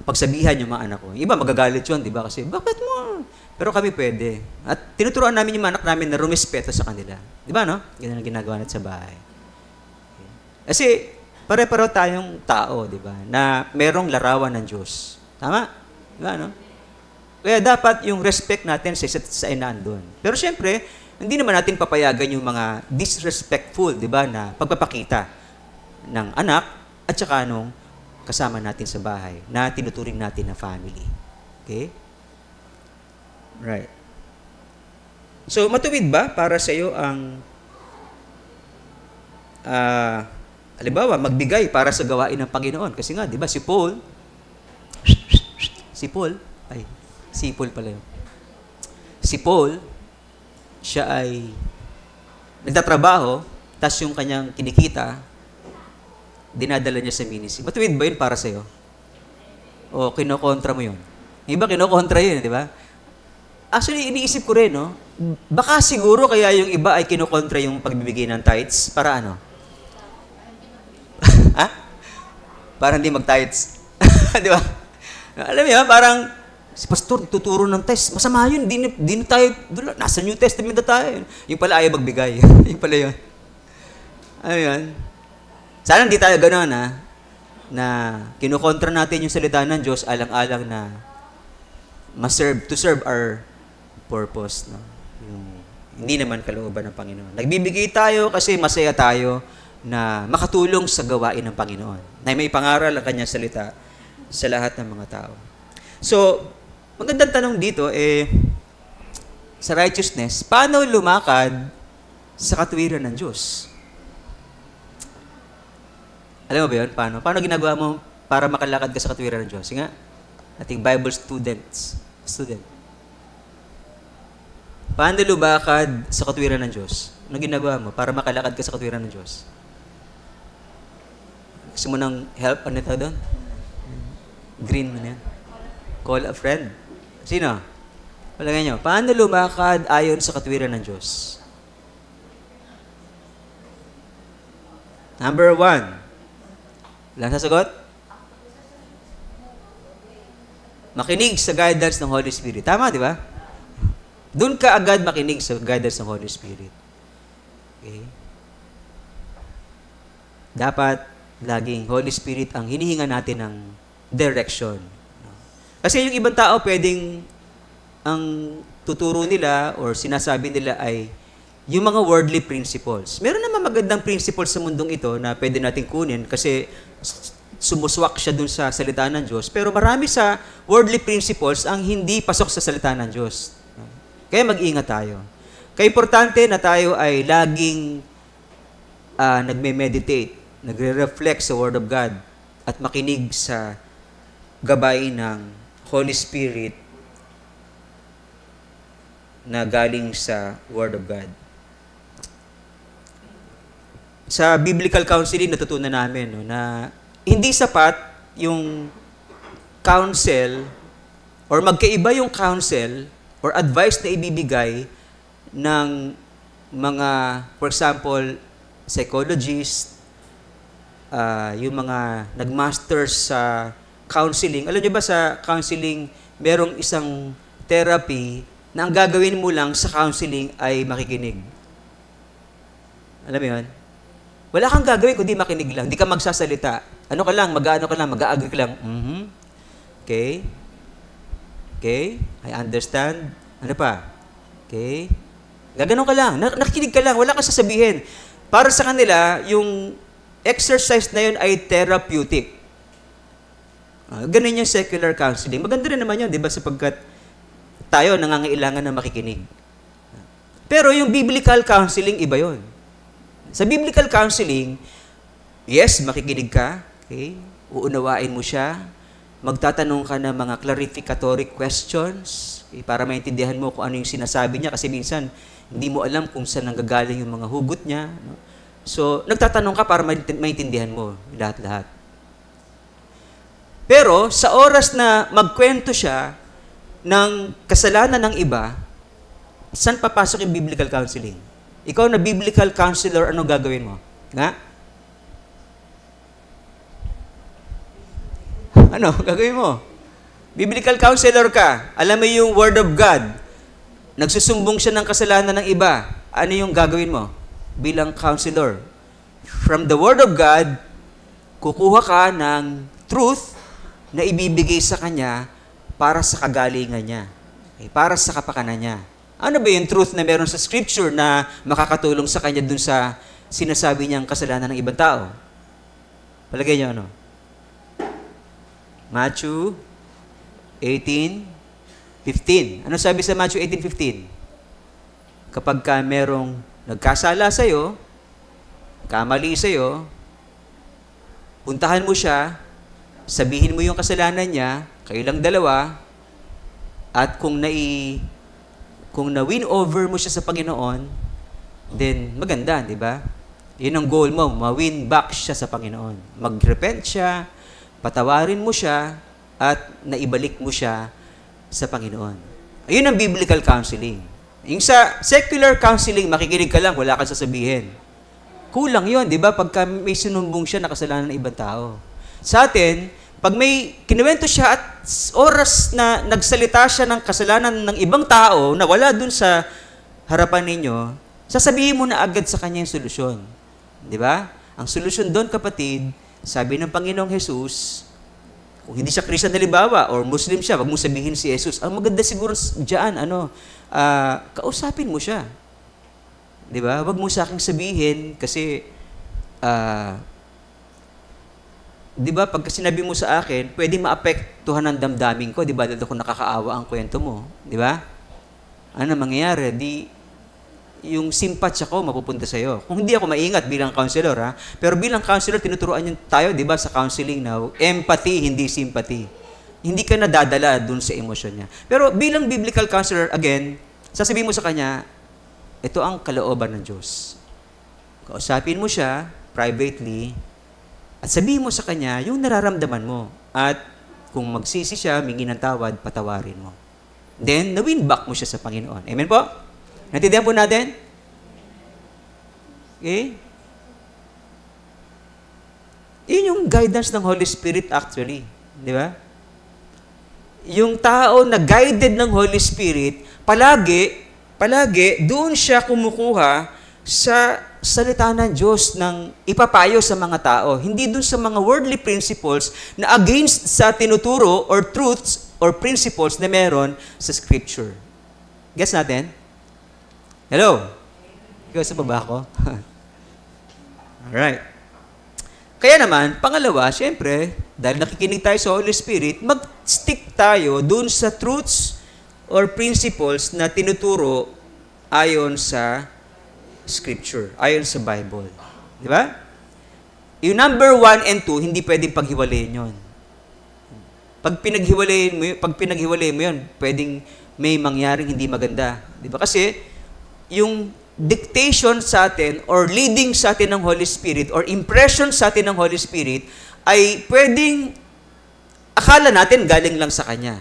pagsabihan yung mga anak ko. Iba magagalit yun, di ba? Kasi, bakit mo? Pero kami pwede. At tinuturuan namin yung mga anak namin na rumispeto sa kanila. Di ba, no? Ganyan ang ginagawa natin sa bahay. Kasi, pare-pareho tayong tao, di ba? Na merong larawan ng Diyos. Tama? Di ba, no? Kaya dapat yung respect natin sa isa't isa ay nandun. Pero syempre, hindi naman natin papayagan yung mga disrespectful, di ba, na pagpapakita ng anak at saka nung kasama natin sa bahay na tinuturing natin na family. Okay? Right. So, matuwid ba para sa iyo ang halimbawa, magbigay para sa gawain ng Panginoon? Kasi nga, di ba, si Paul pala yun. Si Paul, siya ay nagtatrabaho, tas yung kanyang kinikita, dinadala niya sa ministry. Matuwid ba yun para sa'yo? O kinokontra mo yun? Iba kinokontra yun, di ba? Actually, iniisip ko rin, no? Baka siguro kaya yung iba ay kinokontra yung pagbibigay ng tithes para ano? Ha? Para hindi mag-tithes. Di ba? Alam mo yan, parang si pastor tuturo ng tithes. Masama yun, di na tayo, nasa New Testament na tayo. Yung pala ayaw magbigay. Yung pala yun. Ano yun? Sana hindi tayo gano'n, na kinukontra natin yung salita ng Diyos alang-alang na to serve our purpose. No? Hindi naman kalooban ng Panginoon. Nagbibigay tayo kasi masaya tayo na makatulong sa gawain ng Panginoon. Na may pangaral ang kanyang salita sa lahat ng mga tao. So, magandang tanong dito, sa righteousness, paano lumakad sa katuwiran ng Diyos? Alam mo ba yun? Paano? Paano ginagawa mo para makalakad ka sa katuwiran ng Diyos? Sige nga, ating Bible student. Paano lumakad sa katwiran ng Diyos? Ano ginagawa mo para makalakad ka sa katwiran ng Diyos? Gusto mo ng help? Ano ito doon? Green mo na yan. Call a friend. Sino? Palagay nyo. Paano lumakad ayon sa katwiran ng Diyos? Number 1. Walang sasagot? Makinig sa guidance ng Holy Spirit. Tama, di ba? Doon ka agad makinig sa guidance ng Holy Spirit. Okay? Dapat laging Holy Spirit ang hinihinga natin ng direction. Kasi yung ibang tao pwedeng ang tuturo nila or sinasabi nila ay yung mga worldly principles. Meron naman magandang principles sa mundong ito na pwede natin kunin kasi sumuswak siya dun sa salita ng Diyos. Pero marami sa worldly principles ang hindi pasok sa salita ng Diyos. Kaya mag-ingat tayo. Kaya importante na tayo ay laging nagme-meditate, nagre-reflect sa Word of God at makinig sa gabay ng Holy Spirit na galing sa Word of God. Sa biblical counseling, natutunan namin na hindi sapat yung counsel or magkaiba yung counsel or advice na ibibigay ng mga, for example, psychologist, yung mga nagmasters sa counseling. Alam niyo ba sa counseling, merong isang therapy na ang gagawin mo lang sa counseling ay makikinig. Alam mo yun? Wala kang gagawin kundi makinig lang. Hindi ka magsasalita. Ano ka lang, mag-a-agree ka lang. Okay? Okay? I understand. Ano pa? Okay? Gaganon ka lang. Nakikinig ka lang. Wala kang sasabihin. Para sa kanila, yung exercise na yun ay therapeutic. Ganun yung secular counseling. Maganda rin naman yun, di ba? Sapagkat tayo nangangailangan na makikinig. Pero yung biblical counseling, iba yun. Sa biblical counseling, yes, makikinig ka. Okay? Uunawain mo siya. Magtatanong ka ng mga clarificatory questions para maintindihan mo kung ano yung sinasabi niya kasi minsan hindi mo alam kung saan nanggagaling yung mga hugot niya. No? So, nagtatanong ka para maintindihan mo lahat-lahat. Pero, sa oras na magkwento siya ng kasalanan ng iba, saan papasok yung biblical counseling? Ikaw na biblical counselor, ano gagawin mo? Nga? Ano gagawin mo? Biblical counselor ka. Alam mo yung Word of God. Nagsusumbong siya ng kasalanan ng iba. Ano yung gagawin mo? Bilang counselor. From the Word of God, kukuha ka ng truth na ibibigay sa kanya para sa kagalingan niya. Okay, para sa kapakanan niya. Ano ba yung truth na meron sa Scripture na makakatulong sa kanya dun sa sinasabi niyang kasalanan ng ibang tao? Palagay niyo ano? Matthew 18:15. Ano sabi sa Matthew 18:15? Kapag ka merong nagkasala sa'yo, kamali sa'yo, puntahan mo siya, sabihin mo yung kasalanan niya, kayo lang dalawa, at kung na-win over mo siya sa Panginoon, then maganda, di ba? Yun ang goal mo, ma-win back siya sa Panginoon. Mag-repent siya, patawarin mo siya, at naibalik mo siya sa Panginoon. Ayun ang biblical counseling. Yung sa secular counseling, makikinig ka lang, wala kang sasabihin. Kulang yun, di ba? Pagka may sinumbong siya na kasalanan ng ibang tao. Sa atin, pag may kinuwento siya at oras na nagsalita siya ng kasalanan ng ibang tao na wala dun sa harapan ninyo, sasabihin mo na agad sa kanya yung solusyon. Di ba? Ang solusyon doon, kapatid, sabi ng Panginoong Jesus, kung hindi siya Christian halimbawa or Muslim siya, wag mo sabihin si Jesus. Ang maganda siguro diyan, kausapin mo siya. Di ba? Wag mo sa akin sabihin kasi di ba, pagka sinabi mo sa akin, pwede maapektuhan ang damdamin ko, di ba? Dahil kung nakakaawa ang kwento mo, di ba? Ano mangyayari? Yung simpatsya ko mapupunta sa'yo. Kung hindi ako maingat bilang counselor, ha? Pero bilang counselor, tinuturuan yun tayo, di ba, sa counseling na empathy, hindi sympathy. Hindi ka nadadala dun sa emosyon niya. Pero bilang biblical counselor, again, Sasabihin mo sa kanya, ito ang kalooban ng Diyos. Kausapin mo siya privately at sabihin mo sa kanya yung nararamdaman mo. At kung magsisi siya, mingi ng tawad, patawarin mo. Then, na-win back mo siya sa Panginoon. Amen po? Naintindihan po natin? Okay? Yun yung guidance ng Holy Spirit actually. Di ba? Yung tao na guided ng Holy Spirit, palagi, doon siya kumukuha sa salita ng Diyos ng ipapayo sa mga tao. Hindi doon sa mga worldly principles na against sa tinuturo or truths or principles na meron sa Scripture. Guess natin? Hello? Ikaw sa baba ko? Alright. Kaya naman, pangalawa, syempre, dahil nakikinig tayo sa Holy Spirit, mag-stick tayo dun sa truths or principles na tinuturo ayon sa Scripture, ayon sa Bible. Di ba? Yung number 1 and 2, hindi pwedeng paghiwalayin yun. Pag pinaghiwalayin mo yun, pwedeng may mangyaring hindi maganda. Di ba? Kasi, yung dictation sa atin or leading sa atin ng Holy Spirit or impression sa atin ng Holy Spirit ay pwedeng akala natin galing lang sa Kanya.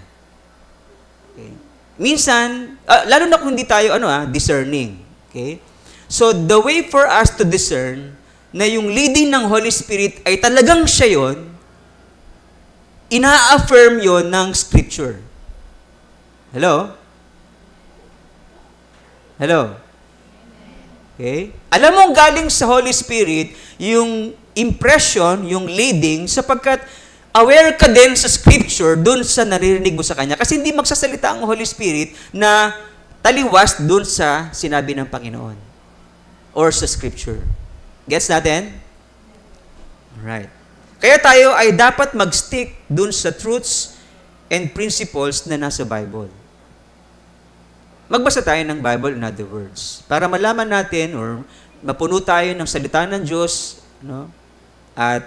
Okay. Minsan, lalo na kung hindi tayo discerning. Okay? So, the way for us to discern na yung leading ng Holy Spirit ay talagang siya yun, ina-affirm yun ng Scripture. Hello? Hello? Okay? Alam mo galing sa Holy Spirit yung impression, yung leading, sapagkat aware ka din sa Scripture dun sa naririnig mo sa Kanya. Kasi hindi magsasalita ang Holy Spirit na taliwas dun sa sinabi ng Panginoon or sa Scripture. Gets natin? Alright. Kaya tayo ay dapat mag-stick dun sa truths and principles na nasa Bible. Magbasa tayo ng Bible, in other words, para malaman natin or mapuno tayo ng salita ng Diyos, no? At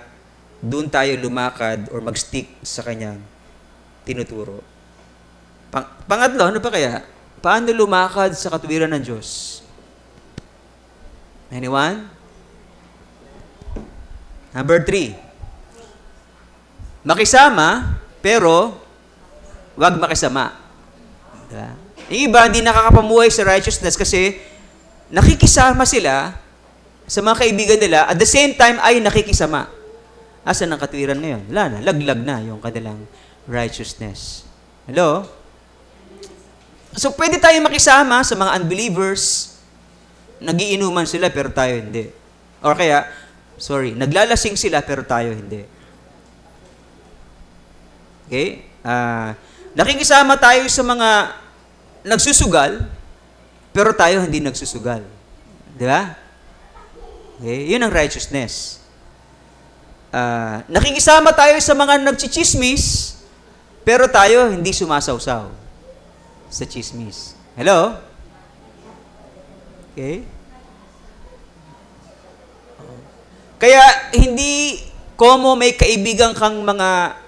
doon tayo lumakad or mag-stick sa Kanyang tinuturo. Pangatlo, ano pa kaya? Paano lumakad sa katuwiran ng Diyos? Anyone? Number 3. Makisama, pero wag makisama. Diba? Yung iba, hindi nakakapamuhay sa righteousness kasi nakikisama sila sa mga kaibigan nila, at the same time ay nakikisama. Asan ang katuwiran ngayon? Wala na, laglag na yung kanilang righteousness. Hello? So, pwede tayo makisama sa mga unbelievers, nagiinuman sila pero tayo hindi. Or kaya, naglalasing sila pero tayo hindi. Okay? Nakikisama tayo sa mga nagsusugal, pero tayo hindi nagsusugal. Di ba? Okay? Yun ang righteousness. Nakikisama tayo sa mga nagchichismis, pero tayo hindi sumasawsaw sa chismis. Hello? Okay? Kaya, hindi komo may kaibigan kang mga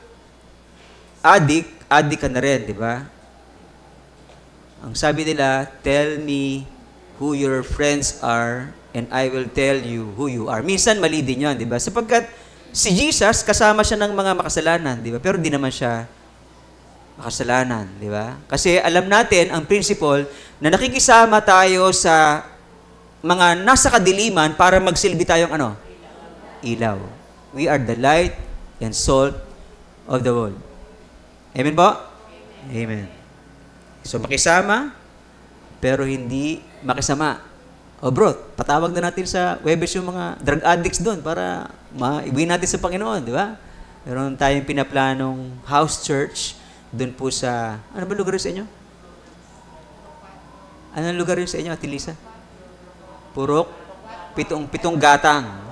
adik ka na rin, di ba? Ang sabi nila, tell me who your friends are and I will tell you who you are. Minsan mali din yun, di ba? Sapagkat si Jesus, kasama siya ng mga makasalanan, di ba? Pero di naman siya makasalanan, di ba? Kasi alam natin ang principle na nakikisama tayo sa mga nasa kadiliman para magsilbi tayong ilaw. We are the light and salt of the world. Amen po? Amen. So, makisama, pero hindi makisama. O bro, patawag na natin sa Webes yung mga drug addicts doon para maibuhin natin sa Panginoon, di ba? Meron tayong pinaplanong house church doon po sa, ano ba lugar sa inyo? Anong lugar yun sa inyo, Ate Lisa? Purok? Pitong gatang.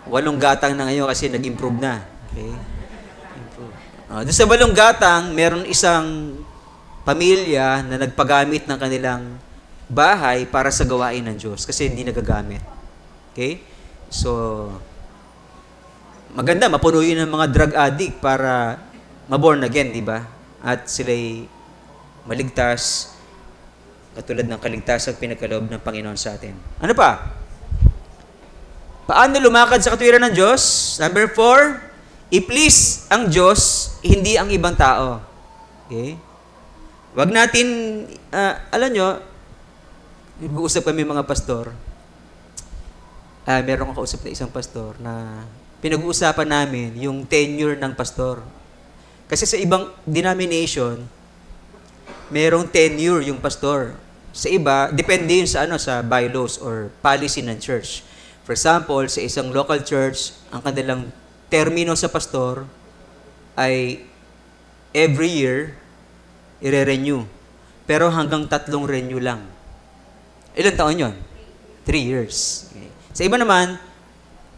8 gatang na ngayon kasi nag-improve na. Okay? Doon sa 8 gatang, meron isang pamilya na nagpagamit ng kanilang bahay para sa gawain ng Diyos kasi hindi nagagamit. Okay? So, maganda, mapuno yun ng mga drug addict para maborn again, di ba? At sila'y maligtas Katulad ng kaligtasang pinagkaloob ng Panginoon sa atin. Ano pa? Paano lumakad sa katwiran ng Diyos? Number 4, i-please ang Diyos, hindi ang ibang tao. Okay? Wag natin, alam nyo, nag-uusap kami mga pastor. Meron akong kausap na isang pastor na pinag-uusapan namin yung tenure ng pastor. Kasi sa ibang denomination, merong tenure yung pastor. Sa iba, depende yun sa, sa bylaws or policy ng church. For example, sa isang local church, ang kanilang termino sa pastor ay every year, i-renew. Pero hanggang 3 renew lang. Ilang taon yun? 3 years. Okay. Sa iba naman,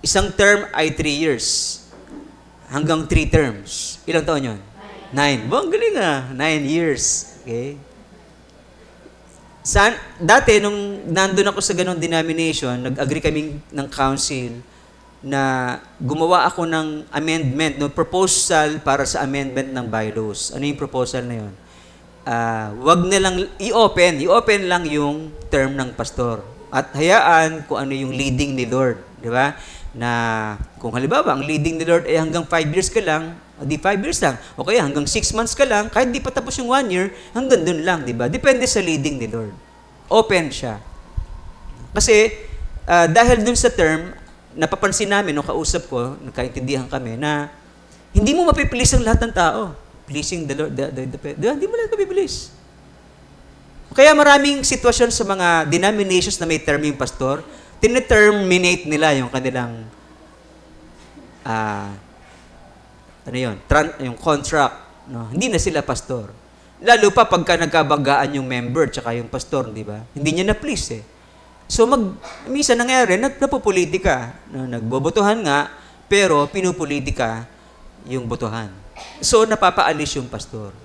isang term ay 3 years. Hanggang 3 terms. Ilang taon yun? 9. Ang galing 9 years. Okay? Dati, nung nandun ako sa ganong denomination, nag-agree kami ng council na gumawa ako ng amendment, no, proposal para sa amendment ng bylaws. Ano yung proposal na yun? Wag na lang i-open lang yung term ng pastor. At hayaan kung ano yung leading ni Lord. Di ba? Na kung halimbawa, ang leading ni Lord ay hanggang 5 years ka lang, di 5 years lang. O kaya hanggang 6 months ka lang, kahit di pa tapos yung 1 year, hanggang dun lang, di ba? Depende sa leading ni Lord. Open siya. Kasi, dahil dun sa term, napapansin namin, nung kausap ko, nagkaintindihan kami, na hindi mo mapipilis ang lahat ng tao. Pleasing the Lord, hindi mo lahat mapipilis. Kaya maraming sitwasyon sa mga denominations na may term yung pastor, tineterminate nila yung kanilang yung contract. No? Hindi na sila pastor. Lalo pa pagka nagkabanggaan yung member tsaka yung pastor, di ba? Hindi niya na-please eh. So, minsan nangyari, napopolitika. No? Nagbobotohan nga, pero pinupolitika yung botohan. So, napapaalis yung pastor.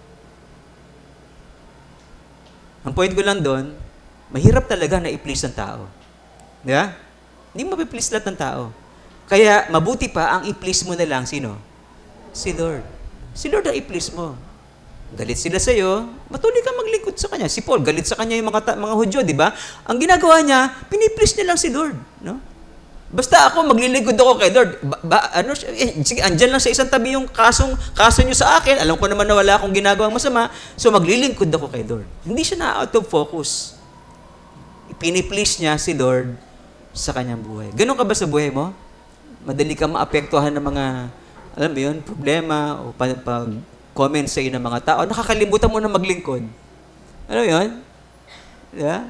Ang point ko lang doon, mahirap talaga na i-please ang tao. Di ba? Hindi mo ma-please lahat ng tao. Kaya, mabuti pa ang i-please mo na lang, sino? Si Lord. Si Lord ang i-please mo. Galit sila sa'yo, matuloy ka maglingkod sa Kanya. Si Paul, galit sa kanya yung mga Hudyo, di ba? Ang ginagawa niya, piniplease niya lang si Lord. No? Basta ako, maglilingkod ako kay Lord. Sige, andyan lang sa isang tabi yung kaso niyo sa akin. Alam ko naman na wala akong ginagawang masama. So, maglilingkod ako kay Lord. Hindi siya na out of focus. Piniplease niya si Lord sa kanyang buhay. Ganun ka ba sa buhay mo? Madali ka maapektuhan ng mga, alam mo yun, problema o pag-comment sa iyo ng mga tao. Nakakalimutan mo na maglingkod. Ano yun? Yeah?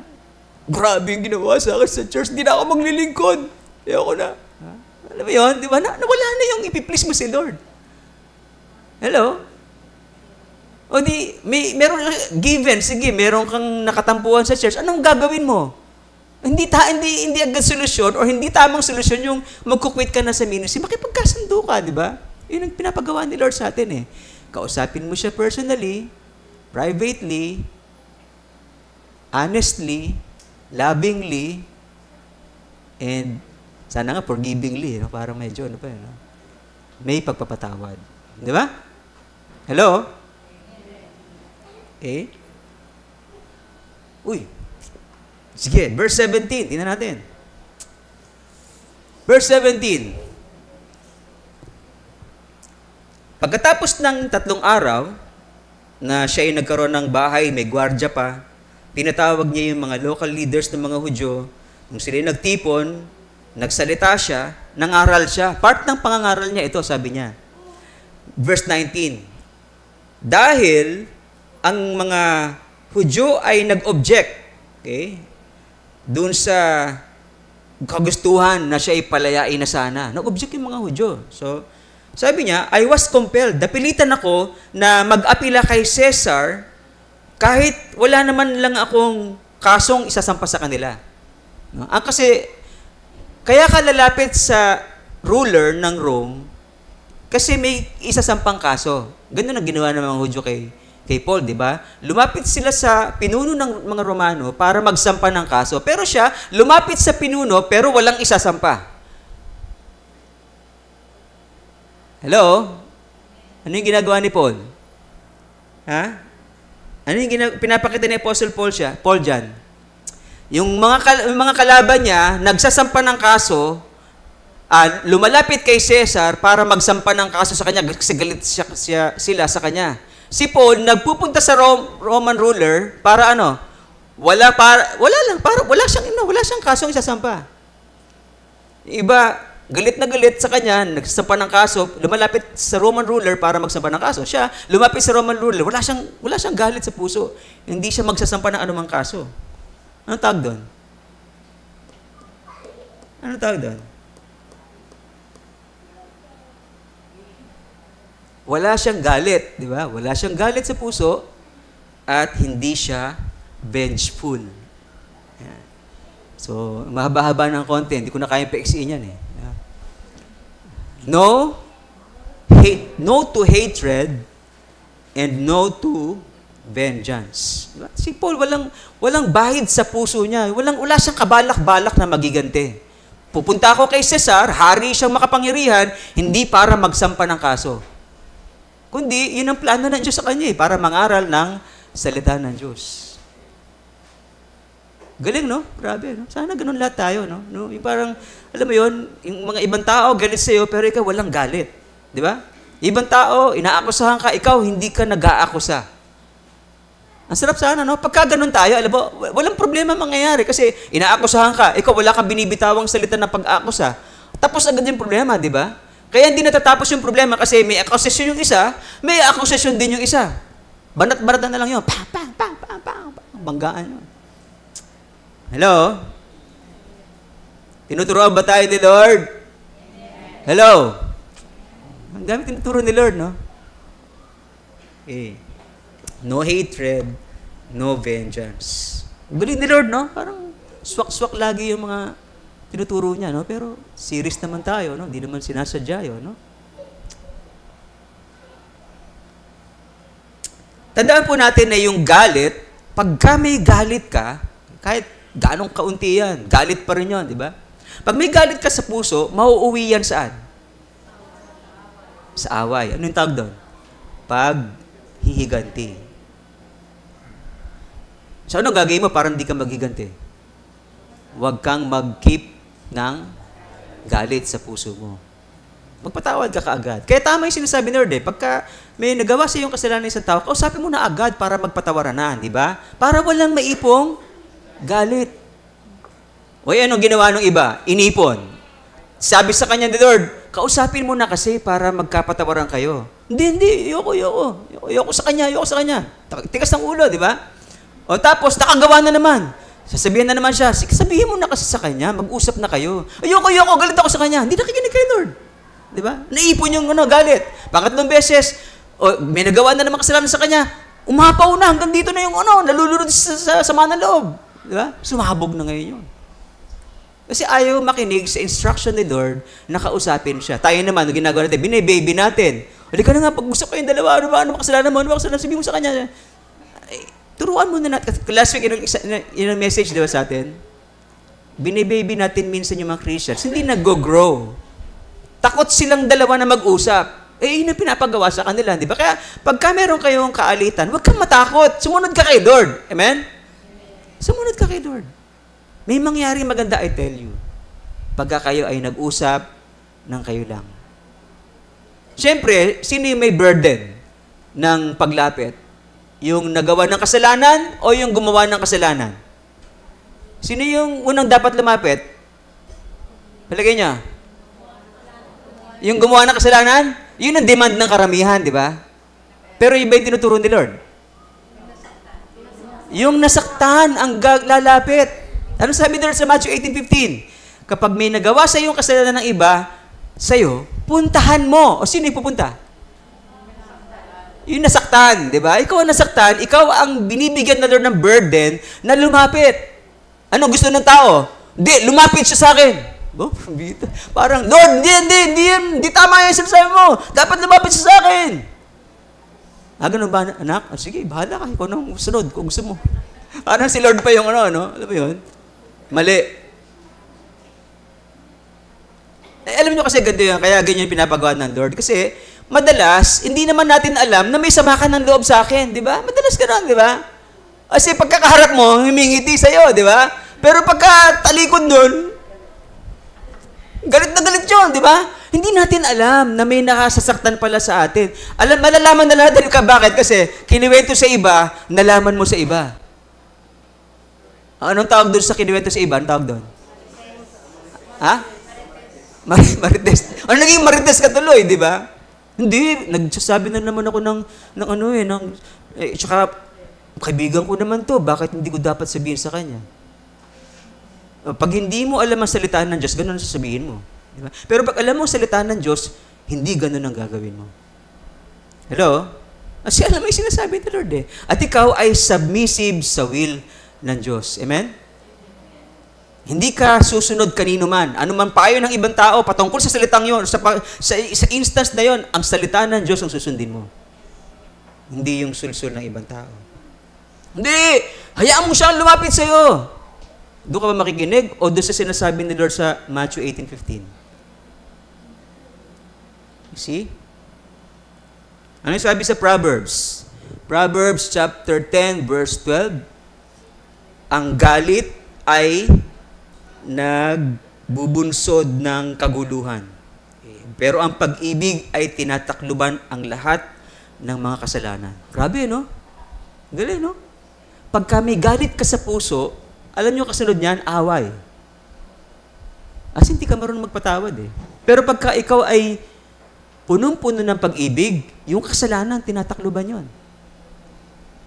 Grabe yung ginawa sa akin sa church. Hindi na ako maglilingkod. Ayoko na. Alam mo yun? Di ba? Nawala na yung ipiplease mo si Lord. Hello? O di, meron given, sige, meron kang nakatampuhan sa church. Anong gagawin mo? Hindi agad solusyon or hindi tamang solusyon yung magkukwit ka na sa ministry. Makipagkasundo ka, di ba? Yun ang pinapagawa ni Lord sa atin eh. Kausapin mo siya personally, privately, honestly, lovingly, and sana nga forgivingly, no? Para medyo, ano pa yun, no? May pagpapatawad. Di ba? Hello? Okay? Uy. Sige, verse 17. Tingnan natin. Verse 17. Pagkatapos ng 3 araw, na siya ay nagkaroon ng bahay, may gwardya pa, pinatawag niya yung mga local leaders ng mga Hudyo. Nung sila nagtipon, nagsalita siya, nangaral siya. Part ng pangangaral niya, ito sabi niya. Verse 19. Dahil ang mga Hudyo ay nag-object, okay, doon sa kagustuhan na siya ay palayain na sana. Nag-object yung mga Hudyo. So, sabi niya, I was compelled, napilitan ako na mag-apila kay Caesar kahit wala naman lang akong kasong isasampa sa kanila. No? Kasi, kaya ka lalapit sa ruler ng Rome kasi may isasampang kaso. Ganun ang ginawa ng mga Hudyo kay Paul, di ba? Lumapit sila sa pinuno ng mga Romano para magsampa ng kaso. Pero siya, lumapit sa pinuno pero walang isasampa. Hello? Ano yung ginagawa ni Paul? Ha? Ano yung pinapakita ni Apostle Paul dyan? Yung mga kalaban niya, nagsasampa ng kaso, lumalapit kay Caesar para magsampa ng kaso sa kanya kasi galit sila sa kanya. Si Paul nagpupunta sa Roman ruler para ano? Wala siyang kasong isasampa. Yung iba, galit na galit sa kanya, nagsasampa ng kaso, lumalapit sa Roman ruler para magsampa ng kaso. Siya, lumapit sa Roman ruler, wala siyang galit sa puso. Hindi siya magsasampa ng anumang kaso. Anong tawag doon? Anong tawag doon? Wala siyang galit, di ba? Wala siyang galit sa puso at hindi siya vengeful. Yan. So, mahaba-haba ng konti. Hindi ko na kayang paiksiin yan eh. No to hatred and no to vengeance. Diba? Si Paul, walang bahid sa puso niya. Wala siyang kabalak-balak na magiganti. Pupunta ako kay Cesar, hari siyang makapangyarihan, hindi para magsampa ng kaso. Kundi, yun ang plano ng Diyos sa kanya para mangaral ng salita ng Diyos. Galing, no? Grabe, no? Sana ganun lahat tayo, no? Yung parang, alam mo yun, yung mga ibang tao galit sa'yo, pero ikaw walang galit. Di ba? Ibang tao, inaakusahan ka, ikaw hindi ka nag-aakusa. Ang sarap sana, no? Pagka ganun tayo, alam mo, walang problema mangyayari kasi inaakusahan ka, ikaw wala kang binibitawang salita na pag-aakusa. Tapos agad yung problema, di ba? Kaya hindi natatapos yung problema kasi may akusasyon yung isa, may akusasyon din yung isa. Banat-baratan na lang yun. Banggaan yun. Hello? Tinuturoan ba tayo ni Lord? Hello? Ang dami tinuturo ni Lord, no? Okay. No hatred, no vengeance. Galing ni Lord, no? Parang swak-swak lagi yung mga tinuturo niya, no? Pero serious naman tayo, no? Hindi naman sinasadya yun, no? Tandaan po natin na yung galit, pagka may galit ka, kahit gaanong kaunti yan, galit pa rin yun, di ba? Pag may galit ka sa puso, mauuwi yan saan? Sa away. Ano yung tawag doon? Paghihiganti. So ano gagawin mo para hindi ka maghiganti? Huwag kang mag-keep ng galit sa puso mo. Magpatawad ka kaagad. Kaya tama yung sinasabi ni Lord eh. Pagka may nagawa sa iyong kasalanan ng isang tao, kausapin mo na agad para magpatawaranan, di ba? Para walang maipong galit. O anong ginawa ng iba? Inipon. Sabi sa kanya ni Lord, kausapin mo na kasi para magkapatawaran kayo. Hindi. Ayoko sa kanya. Tigas ng ulo, di ba? O tapos, nakagawa na naman. Sasabihin na naman siya, sabihin mo na kasi sa kanya, mag-usap na kayo. Ayoko, galit ako sa kanya. Hindi nakikinig kay Lord. Di ba? Naipon yung galit. Pangatlong beses, may nagawa na naman kasalanan sa kanya, umapaw na, hanggang dito na yung nalulunod sa sama ng loob. Di ba? Sumabog na ngayon yun. Kasi ayaw makinig sa instruction ni Lord na kausapin siya. Tayo naman, ginagawa natin, binababy natin. Halika na nga, pag-usap kayong dalawa, ano kasalanan mo, sabihin mo sa kanya. Turuan mo na natin. Last week, yun ang message, di ba, sa atin? Binababy natin minsan yung mga Christians. Hindi nag-grow. Takot silang dalawa na mag-usap. Yun ang pinapagawa sa kanila, di ba? Kaya, pagka meron kayong kaalitan, huwag kang matakot. Sumunod ka kay Lord. Amen? Sumunod ka kay Lord. May mangyaring maganda, I tell you. Pagka kayo ay nag-usap ng kayo lang. Siyempre, sino yung may burden ng paglapit? Yung nagawa ng kasalanan o yung gumawa ng kasalanan? Sino yung unang dapat lumapit? Palagay niya. Yung gumawa ng kasalanan, yun ang demand ng karamihan, di ba? Pero iba yung tinuturo ni Lord. Yung nasaktan ang lalapit. Ano sabi ni Lord sa Matthew 18:15? Kapag may nagawa sa iyo kasalanan ng iba, sa'yo, puntahan mo. O sino yung pupunta? Yung nasaktan, di ba? Ikaw ang nasaktan, ikaw ang binibigyan na Lord ng burden na lumapit. Ano gusto ng tao? Hindi, lumapit siya sa akin. Parang, Lord, hindi tama yung sinasabi mo. Dapat lumapit siya sa akin. Ganun ba, anak? Sige, bahala ka. Ikaw nang sunod kung gusto mo. Parang si Lord pa yung alam mo yun? Mali. Alam nyo kasi ganito yan, kaya ganyan pinapagawa ng Lord. Kasi, madalas, hindi naman natin alam na may sama ka ng loob sa akin, di ba? Madalas Madalas ganun, di ba? Kasi pagkakaharap mo, humingiti sa'yo, di ba? Pero pagka talikod doon, galit na galit yun, di ba? Hindi natin alam na may nakasasaktan pala sa atin. Malalaman na natin ka bakit? Kasi kiniwento sa iba, nalaman mo sa iba. Anong tawag doon sa kiniwento sa iba? Anong tawag doon? Ha? Marites. Ano naging marites ka tuloy, di ba? Hindi, nagsasabi na naman ako tsaka, kaibigan ko naman to, bakit hindi ko dapat sabihin sa kanya? Pag hindi mo alam ang salita ng Diyos, ganun ang sasabihin mo. Diba? Pero pag alam mo ang salita ng Diyos, hindi ganun ang gagawin mo. Hello? Kasi alam mo yung sinasabi ng Lord eh. At ikaw ay submissive sa will ng Diyos. Amen? Hindi ka susunod kanino man. Ano man payo ng ibang tao, patungkol sa salitang yon, sa instance na yon, ang salita ng Diyos ang susundin mo. Hindi yung sulsul ng ibang tao. Hindi! Hayaan mo siyang lumapit sa'yo. Doon ka ba makikinig? O doon sa sinasabi ni Lord sa Matthew 18:15? You see? Ano yung sabi sa Proverbs? Proverbs chapter 10, verse 12. Ang galit ay nagbubunsod ng kaguluhan. Pero ang pag-ibig ay tinatakluban ang lahat ng mga kasalanan. Grabe, no? Galing, no? Pagka may galit ka sa puso, alam nyo kasunod niyan, away. As hindi ka marunong magpatawad eh. Pero pagka ikaw ay punong-puno ng pag-ibig, yung kasalanan, tinatakluban yon.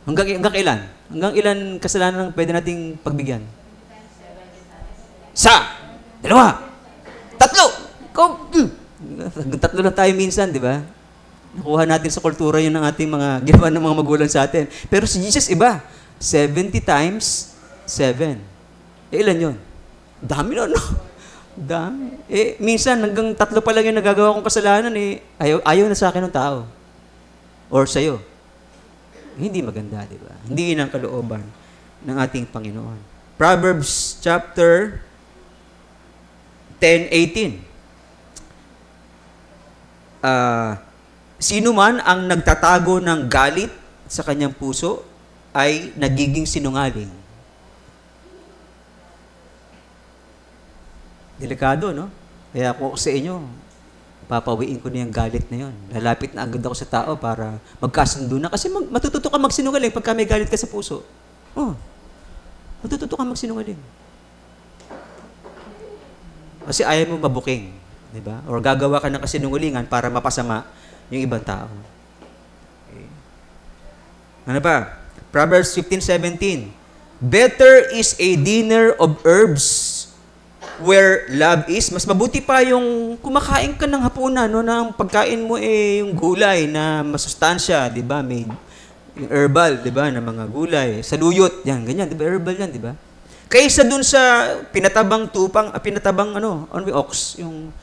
Hanggang kailan? Hanggang ilan kasalanan pwede nating pagbigyan? 2, 3. Tatlo lang tayo minsan, di ba? Nakuha natin sa kultura yun ng ating mga ginawa ng mga magulang sa atin. Pero si Jesus iba. 70 times 7. Ilan yun? Dami no? Dami. Minsan, hanggang 3 pa lang yung nagagawa kong kasalanan, ayaw na sa akin ng tao. Or sa'yo. Hindi maganda, di ba? Hindi yun ang kalooban ng ating Panginoon. Proverbs chapter 10:18. Sino man ang nagtatago ng galit sa kanyang puso ay nagiging sinungaling. Delikado, no? Kaya ako sa inyo, papawiin ko na yung galit na yon. Lalapit na agad ako sa tao para magkasundo na. Kasi matututo ka magsinungaling pagka may galit ka sa puso. Matututo ka magsinungaling. Kasi ayaw mo mabuking. Diba? Or gagawa ka ng kasinungalingan para mapasama yung ibang tao. Okay. Ano pa? Proverbs 15:17. Better is a dinner of herbs where love is. Mas mabuti pa yung kumakain ka ng hapunan, no, na ang pagkain mo yung gulay na masustansya, di ba? May yung herbal, di ba, na mga gulay. Saluyot, yan, ganyan, di ba? Herbal yan, di ba? Kaysa dun sa pinatabang ox, yung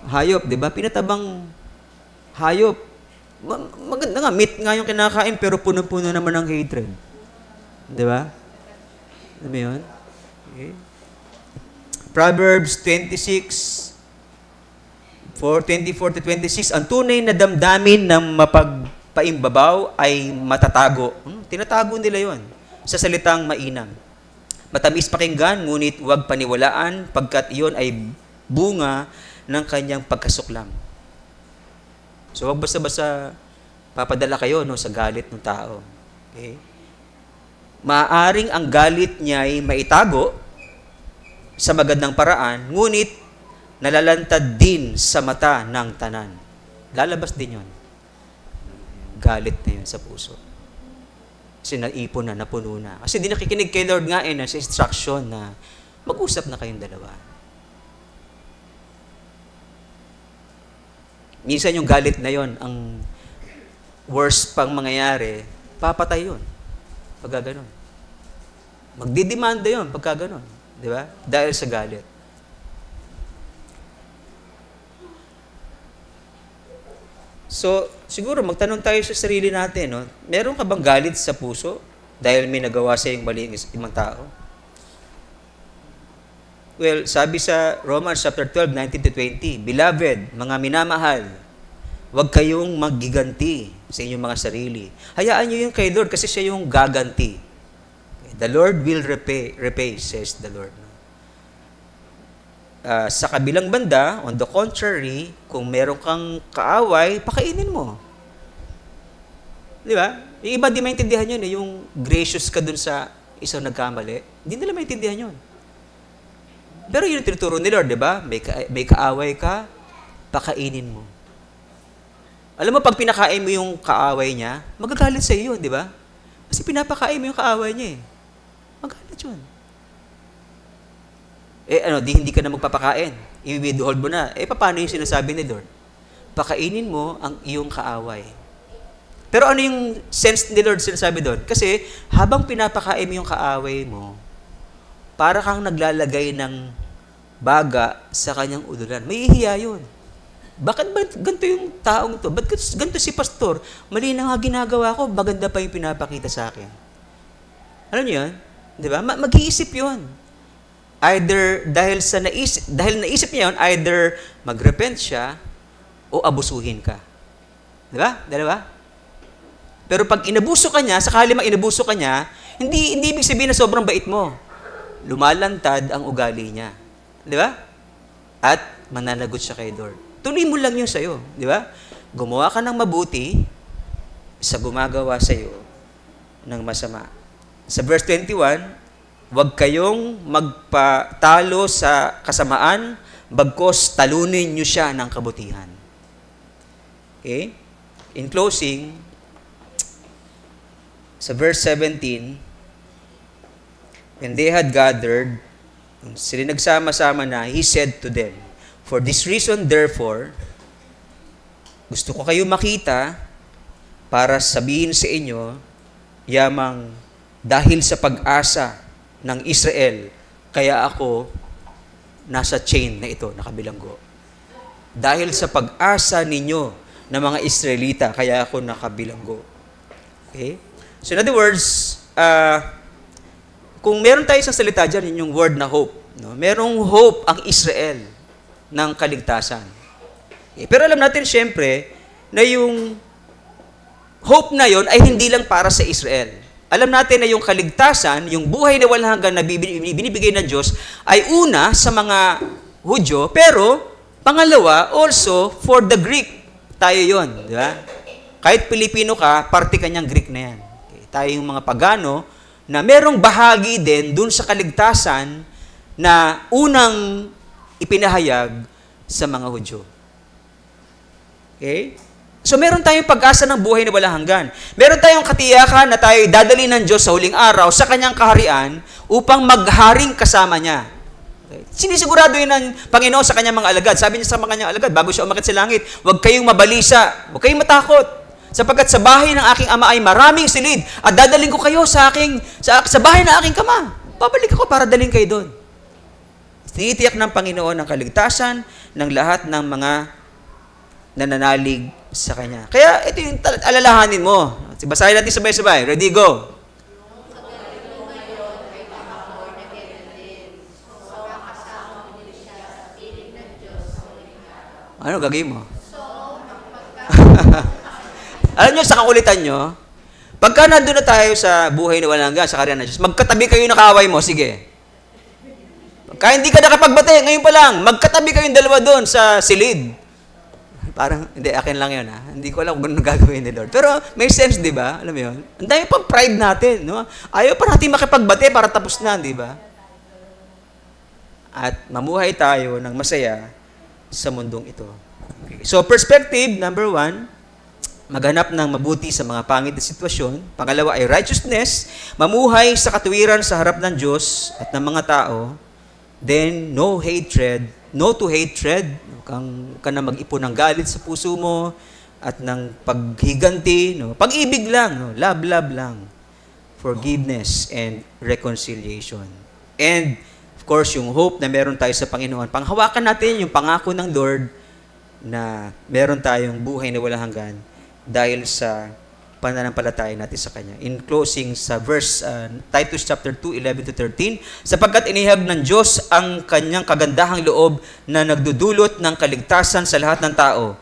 hayop, di ba? Pinatabang hayop. Maganda nga, meat nga yung kinakain, pero puno-puno naman ng hatred. Di ba? Alam mo yun? Okay. Proverbs 24-26, ang tunay na damdamin ng mapagpaimbabaw ay matatago. Tinatago nila yon sa salitang mainam. Matamis pakinggan, ngunit huwag paniwalaan, pagkat iyon ay bunga ng kanyang pagkasuklam. So, huwag basta-basta papadala kayo sa galit ng tao. Okay? Maaring ang galit niya ay maitago sa magandang paraan, ngunit nalalantad din sa mata ng tanan. Lalabas din yon. Galit na yun sa puso. Kasi naipon na, napuno na. Kasi di nakikinig kay Lord nga sa instruction na mag-usap na kayong dalawa. Minsan yung galit na yon, ang worst pang mangyayari, papatay yun. Pagka ganon. Magdidemanda yun pagka ganon. Di ba? Dahil sa galit. So, siguro magtanong tayo sa sarili natin, no? Meron ka bang galit sa puso dahil may nagawa sa iyong mali ng ibang tao? Well, sabi sa Romans chapter 12, 19-20, Beloved, mga minamahal, huwag kayong maggiganti sa inyong mga sarili. Hayaan nyo yun kay Lord kasi siya yung gaganti. The Lord will repay, says the Lord. Sa kabilang banda, on the contrary, kung meron kang kaaway, pakainin mo. Di ba? Yung iba di maintindihan yun, yung gracious ka dun sa isang nagkamali. Hindi nila maintindihan yun. Pero yun yung tinuturo ni Lord, di ba? May kaaway ka, pakainin mo. Alam mo, pag pinakain mo yung kaaway niya, magagalit sa iyo, di ba? Kasi pinapakain mo yung kaaway niya eh. Magalit yun. Hindi ka na magpapakain. I-withhold mo na. Paano yung sinasabi ni Lord? Pakainin mo ang iyong kaaway. Pero ano yung sense ni Lord sinasabi doon? Kasi habang pinapakain mo yung kaaway mo, para kang naglalagay ng baga sa kanyang udulan. May ihiya yun. Bakit ba ganito yung taong to? Ba't ganito si pastor? Mali na nga ginagawa ko, maganda pa yung pinapakita sa akin. Alam niyo yun? Di ba? Mag-iisip yun. Either dahil naisip niya yun, either mag-repent siya o abusuhin ka. Di ba? Dalawa? Pero pag inabuso ka niya, sakali mang inabuso ka niya, hindi ibig sabihin na sobrang bait mo. Lumalantad ang ugali niya. Di ba? At mananagot siya kay Lord. Tuloy mo lang yun sa'yo. Di ba? Gumawa ka ng mabuti sa gumagawa sa'yo ng masama. Sa verse 21, huwag kayong magpatalo sa kasamaan, bagkos talunin nyo siya ng kabutihan. Okay? In closing, sa verse 17, when they had gathered, sila nagsama-sama na, he said to them, for this reason, therefore, gusto ko kayo makita para sabihin sa inyo, yamang dahil sa pag-asa ng Israel, kaya ako nasa chain na ito, nakabilanggo. Dahil sa pag-asa ninyo ng mga Israelita, kaya ako nakabilanggo. Okay? So in other words, kung meron tayo isang salita dyan, yung word na hope. No? Merong hope ang Israel ng kaligtasan. Okay? Pero alam natin siyempre na yung hope na yon ay hindi lang para sa Israel. Alam natin na yung kaligtasan, yung buhay na walang hanggan na binibigay ng Diyos ay una sa mga Hudyo, pero pangalawa also for the Greek. Tayo yon, di ba? Kahit Pilipino ka, parte kanyang Greek na yan. Okay? Tayo yung mga pagano na merong bahagi din dun sa kaligtasan na unang ipinahayag sa mga Hudyo. Okay? So meron tayong pag-asa ng buhay na walang hanggan. Meron tayong katiyakan na tayo dadalhin ng Diyos sa huling araw sa kanyang kaharian upang magharing kasama niya. Okay? Sinisigurado yun ng Panginoon sa kanyang mga alagad. Sabi niya sa mga kanyang alagad, bago siya umakyat sa langit, huwag kayong mabalisa, huwag kayong matakot. Sapagkat sa bahay ng aking ama ay maraming silid at dadaling ko kayo sa bahay ng aking kama. Babalik ako para dalhin kayo doon. Tinitiyak ng Panginoon ang kaligtasan ng lahat ng mga nananalig sa Kanya. Kaya ito yung alalahanin mo. Basahin natin sabay-sabay. Ready, go. Ano gagawin mo? Alam nyo, sa kakulitan nyo, pagka nandun na tayo sa buhay na walang hanggan, sa karya ng Diyos, magkatabi kayo na kaaway mo, sige. Pagka hindi ka nakapagbate, ngayon pa lang, magkatabi kayong dalawa doon sa silid. Parang, hindi, akin lang yun, ha? Hindi ko alam kung gano'n gagawin ni Lord. Pero may sense, di ba? Alam mo yun? Ang dami pang pride natin, no? Ayaw pa natin makipagbate para tapos na, di ba? At mamuhay tayo ng masaya sa mundong ito. Okay. So, perspective, number 1, maghanap ng mabuti sa mga pangit na sitwasyon. Pangalawa ay righteousness, mamuhay sa katuwiran sa harap ng Diyos at ng mga tao. Then, no hatred, no to hatred, ka na mag-ipon ng galit sa puso mo at ng paghiganti, no? Pag-ibig lang, no? Love lang. Forgiveness and reconciliation. And, of course, yung hope na meron tayo sa Panginoon. Panghawakan natin yung pangako ng Lord na meron tayong buhay na walang hanggan dahil sa pananampalataya natin sa Kanya. In closing, sa verse Titus chapter 2, 11-13, sapagkat inihab ng Diyos ang Kanyang kagandahang loob na nagdudulot ng kaligtasan sa lahat ng tao.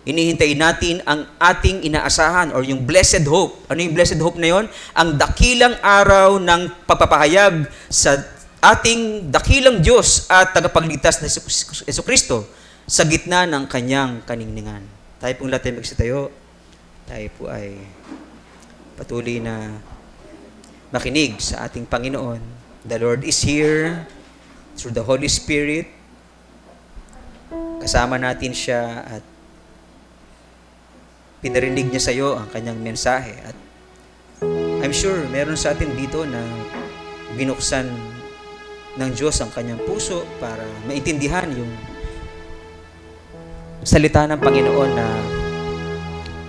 Inihintay natin ang ating inaasahan or yung blessed hope. Ano yung blessed hope na yon? Ang dakilang araw ng pagpapahayag sa ating dakilang Diyos at tagapagligtas na Jesucristo sa gitna ng kanyang kaningningan. Tayo pong lahat ay magsitayo. Tayo po ay patuloy na makinig sa ating Panginoon. The Lord is here through the Holy Spirit. Kasama natin siya at pinarinig niya sa iyo ang kanyang mensahe. At I'm sure meron sa atin dito na binuksan ng Diyos ang kanyang puso para maintindihan yung salita ng Panginoon na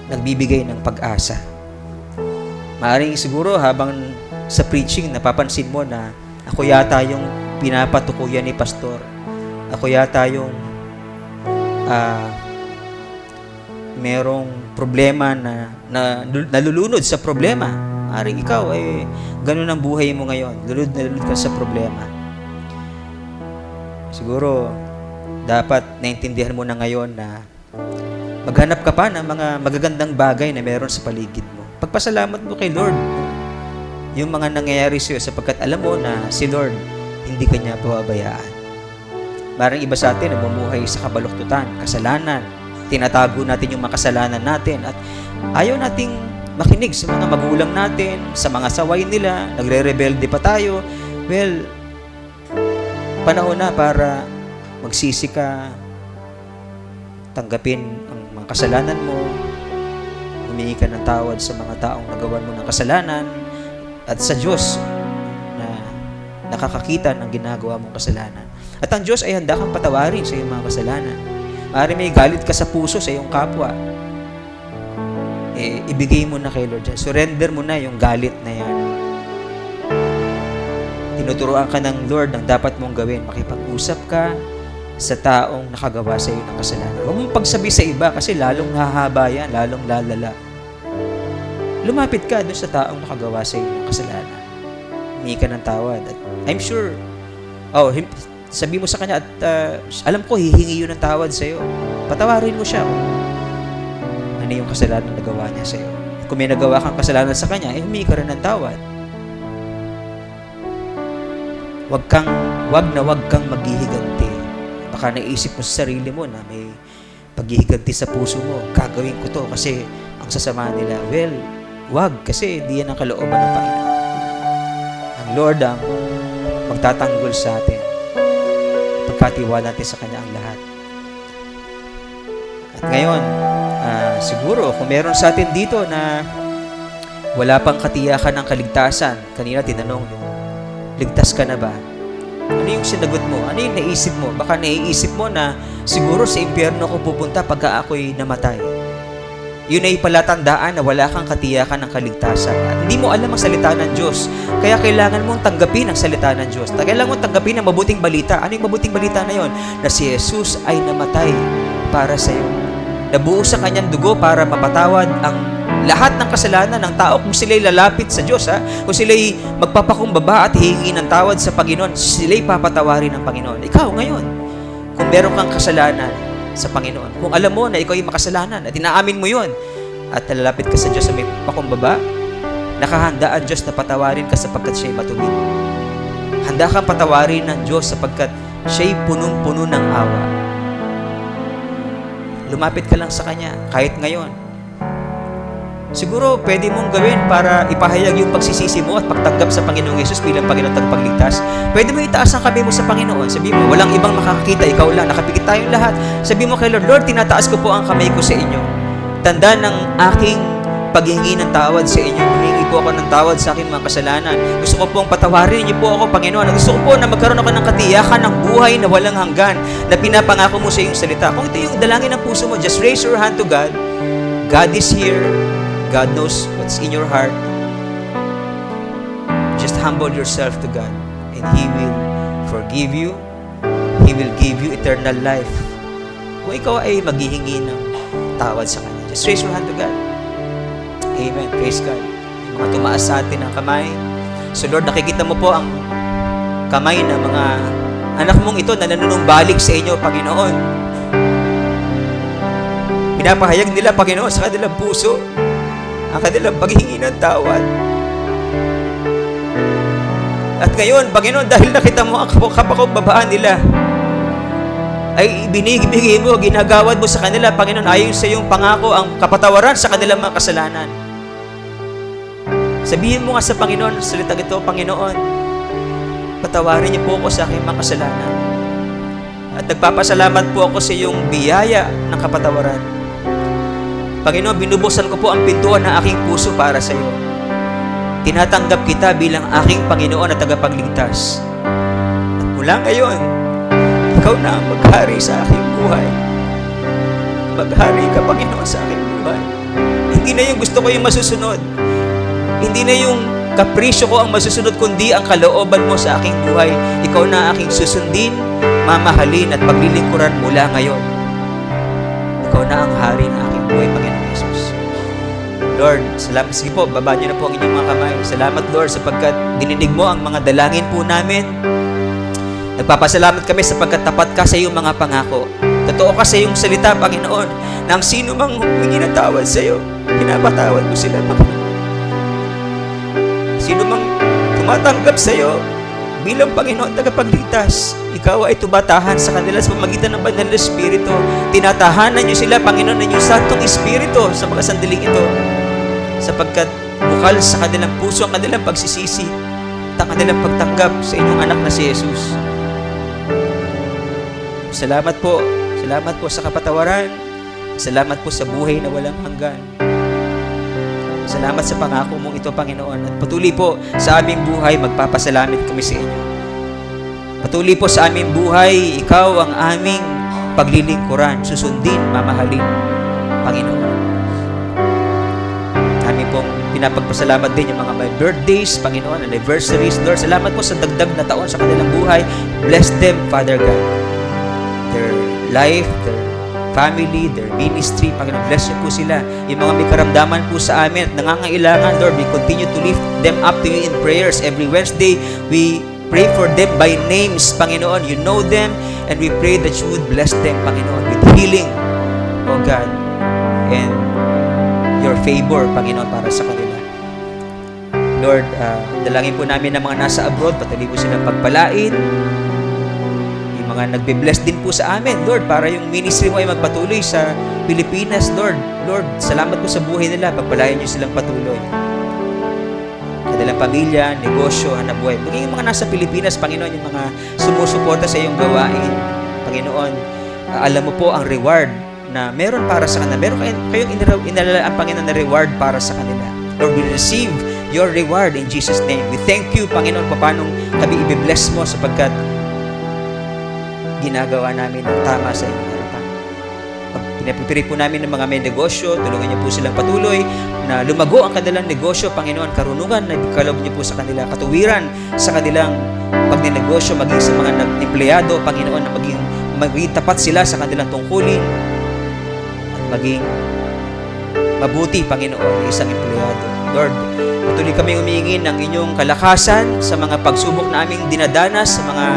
nagbibigay ng pag-asa. Maaring siguro habang sa preaching, napapansin mo na ako yata yung pinapatukuyan ni pastor. Ako yata yung merong problema na nalulunod sa problema. Maaring ikaw ay ganun ang buhay mo ngayon. Lulunod ka sa problema. Siguro, dapat naintindihan mo na ngayon na maghanap ka pa ng mga magagandang bagay na meron sa paligid mo. Pagpasalamat mo kay Lord yung mga nangyayari sa iyo sapagkat alam mo na si Lord hindi ka niya pababayaan. Marang iba sa atin na bumuhay sa kabaluktutan, kasalanan. Tinatago natin yung makasalanan natin at ayaw nating makinig sa mga magulang natin, sa mga saway nila, nagre-rebelde pa tayo. Well, panahon na para magsisi ka, tanggapin ang mga kasalanan mo, humingi ka ng tawad sa mga taong nagawan mo ng kasalanan, at sa Diyos na nakakakita ng ginagawa mong kasalanan. At ang Diyos ay handa kang patawarin sa iyong mga kasalanan. Maaari may galit ka sa puso sa iyong kapwa. Ibigay mo na kay Lord dyan. Surrender mo na yung galit na yan. Tinuturuan ka ng Lord ang dapat mong gawin. Makipag-usap ka sa taong nakagawa sa iyo ng kasalanan. Huwag mong pagsabi sa iba kasi lalong hahaba yan, lalong lalala. Lumapit ka doon sa taong nakagawa sa iyo ng kasalanan. Humingi ka ng tawad. At I'm sure, sabi mo sa kanya at alam ko, hihingi yun ng tawad sa iyo. Patawarin mo siya. Ano yung kasalanan na nagawa niya sa iyo? Kung may nagawa kang kasalanan sa kanya, humingi ka rin ng tawad. Wag kang maghihiganti. Baka naisip mo sa sarili mo na may paghihiganti sa puso mo. Gagawin ko to kasi ang sasama nila. Well, wag kasi di yan ang kalooban ng Panginoon. Ang Lord ang magtatanggol sa atin. Pagkatiwala natin sa Kanya ang lahat. At ngayon, siguro kung meron sa atin dito na wala pang katiyakan ng kaligtasan, kanina tinanong, ligtas ka na ba? Ano yung sinagot mo? Ano yung naisip mo? Baka naiisip mo na siguro sa impyerno ko pupunta pagka ako'y namatay. Yun ay palatandaan na wala kang katiyakan ng kaligtasan. At hindi mo alam ang salita ng Diyos. Kaya kailangan mong tanggapin ang salita ng Diyos. Kailangan mong tanggapin ang mabuting balita. Ano yung mabuting balita na yon? Na si Jesus ay namatay para sa iyo. Nabuo sa kanyang dugo para mapatawad ang lahat ng kasalanan ng tao kung sila'y lalapit sa Diyos. Kung sila'y magpapakumbaba at hihingi ng tawad sa Panginoon, sila'y papatawarin ng Panginoon. Ikaw ngayon, kung meron kang kasalanan sa Panginoon, kung alam mo na ikaw ay makasalanan at inaamin mo yun at lalapit ka sa Diyos sa may pakumbaba, nakahanda ang Diyos na patawarin ka sapagkat siya'y matuwid. Handa kang patawarin ng Diyos sapagkat siya'y punong-puno ng awa. Lumapit ka lang sa Kanya kahit ngayon. Siguro pwede mong gawin para ipahayag yung pagsisisi mo at pagtanggap sa Panginoong Yesus bilang Panginoon at tagapagligtas. Pwede mo itaas ang kamay mo sa Panginoon. Sabi mo, walang ibang makakakita, ikaw lang. Nakapikit tayong lahat. Sabi mo kay Lord, Lord, tinataas ko po ang kamay ko sa inyo. Tanda ng aking paghingi ng tawad sa inyo. Humingi po ako ng tawad sa aking mga kasalanan. Gusto ko pong patawarin niyo po ako, Panginoon. Gusto ko po na magkaroon ako ng katiyakan ng buhay na walang hanggan na pinapangako mo sa iyong salita. Kung ito yung dalangin ng puso mo, just raise your hand to God. God is here. God knows what's in your heart. Just humble yourself to God and He will forgive you. He will give you eternal life. Kung ikaw ay maghihingi ng tawad sa Kanya, just raise your hand to God. Amen. Praise God. Yung mga tumaas sa atin ang kamay. So Lord, nakikita mo po ang kamay ng mga anak mong ito na nanunumbalik sa inyo, Panginoon. Pinapahayag nila, Panginoon, sa kanilang puso ang kanilang paghingi ng tawad. At ngayon, Panginoon, dahil nakita mo ang kapakumbabaan nila, ay ibinibigay mo, ginagawad mo sa kanila, Panginoon, ayon sa iyong pangako, ang kapatawaran sa kanilang mga kasalanan. Sabihin mo nga sa Panginoon, sa salitang ito, Panginoon, patawarin niyo po ako sa aking mga kasalanan. At nagpapasalamat po ako sa iyong biyaya ng kapatawaran. Panginoon, binubuksan ko po ang pintuan ng aking puso para sa iyo. Tinatanggap kita bilang aking Panginoon at tagapagligtas. At mula ngayon, ikaw na ang maghari sa aking buhay. Maghari ka, Panginoon, sa aking buhay. Hindi na yung gusto ko yung masusunod. Hindi na yung kapresyo ko ang masusunod, kundi ang kalooban mo sa aking buhay. Ikaw na aking susundin, mamahalin at paglilingkuran mula ngayon. Ikaw na ang hari ng aking buhay, Panginoon Jesus. Lord, salamat. Sige po, baba niyo na po ang inyong mga kamay. Salamat, Lord, sapagkat dininig mo ang mga dalangin po namin. Nagpapasalamat kami sapagkat tapat ka sa iyong mga pangako. Totoo ka sa iyong salita, Panginoon, na ang sino mang humingi ng tawad sa iyo, pinapatawad mo sila, Panginoon. Sino mang tumatanggap sa iyo bilang Panginoon tagapagligtas, ikaw ay tumatahan sa kanila sa pamamagitan ng Banal na Espiritu. Tinatahanan niyo sila, Panginoon, ng iyong Santong Espiritu sa mga sandaling ito, sapagkat bukal sa kanilang puso ang kanilang pagsisisi at ang kanilang pagtanggap sa inyong anak na si Jesus. Salamat po. Salamat po sa kapatawaran. Salamat po sa buhay na walang hanggan. Salamat sa pangako mong ito, Panginoon. At patuloy po sa aming buhay, magpapasalamat kami sa inyo. Patuloy po sa aming buhay, ikaw ang aming paglilingkuran, susundin, mamahalin, Panginoon. Kami pong pinapagpasalamat din yung mga may birthdays, Panginoon, anniversaries. Lord, salamat po sa dagdag na taon sa kanilang buhay. Bless them, Father God. Their life, their family, their ministry, Panginoon, bless niyo po sila. Yung mga may karamdaman po sa amin at nangangailangan, Lord, we continue to lift them up to you in prayers. Every Wednesday, we pray for them by names, Panginoon. You know them, and we pray that you would bless them, Panginoon, with healing, oh God, and your favor, Panginoon, para sa kanila. Lord, dalangin po namin ng mga nasa abroad, patuloy po silang pagpalain. Mga nagbe-bless din po sa amin, Lord, para yung ministry mo ay magpatuloy sa Pilipinas, Lord. Lord, salamat po sa buhay nila. Pagpalayan niyo silang patuloy. Kanilang pamilya, negosyo, hanapbuhay. Maging yung mga nasa Pilipinas, Panginoon, yung mga sumusuporta sa iyong gawain, Panginoon, alam mo po ang reward na meron para sa kanila. Meron kayong inalalaan, Panginoon, na reward para sa kanila. Lord, we receive your reward in Jesus' name. We thank you, Panginoon, paano kami i-bless mo sapagkat ginagawa namin ang tama sa inyong harapan. Pag pinapipiri po namin ng mga may negosyo, tulungan niyo po silang patuloy na lumago ang kanilang negosyo, Panginoon, karunungan na ikalob niyo po sa kanila, katuwiran sa kanilang pagnenegosyo, maging sa mga empleyado, Panginoon, na maging tapat sila sa kanilang tungkulin at maging mabuti, Panginoon, isang empleyado. Lord, patuloy kami humingi ng inyong kalakasan sa mga pagsubok na aming dinadanas, sa mga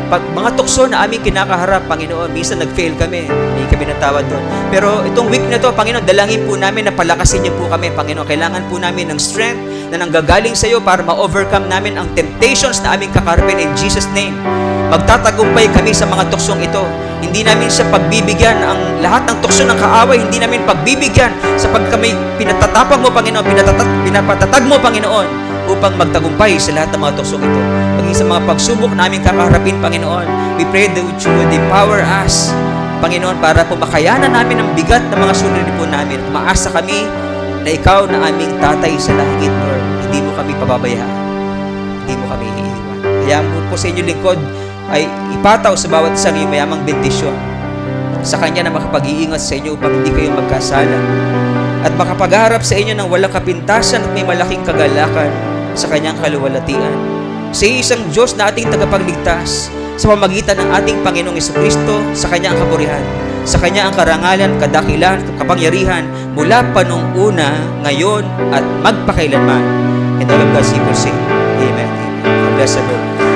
mga tukso na aming kinakaharap, Panginoon. Minsan nag-fail kami, hindi kami natawad doon. Pero itong week na to, Panginoon, dalangin po namin na palakasin niyo po kami, Panginoon. Kailangan po namin ng strength na nanggagaling sa iyo para ma-overcome namin ang temptations na aming kakarapin in Jesus' name. Magtatagumpay kami sa mga tuksong ito. Hindi namin siya pagbibigyan ang lahat ng tukso ng kaaway, hindi namin pagbibigyan sapagkat kami pinatatapang mo, Panginoon, pinapatatag mo, Panginoon, upang magtagumpay sa lahat ng mga tuksong ito. Maging sa mga pagsubok na aming kakaharapin, Panginoon, we pray that you would empower us, Panginoon, para po makayanan namin ang bigat ng mga suliranin po namin. Umaasa kami na ikaw na aming tatay sa langit, Lord. Hindi mo kami pababayaan. Hindi mo kami iiwan. Kaya po sa inyong lingkod ay ipataw sa bawat isang iyong mayamang bendisyon. Sa Kanya na makapag-iingat sa inyo upang hindi kayo magkasala at makapagharap sa inyo ng walang kapintasan at may malaking kagalakan sa Kanyang kaluwalhatian. Sa isang Diyos na ating tagapagligtas, sa pamagitan ng ating Panginoong Jesucristo, sa Kanya ang kapurihan, sa Kanya ang karangalan, kadakilan, kapangyarihan, mula pa nung una, ngayon, at magpakailanman. And all of God's people say, Amen. Amen. God bless everyone.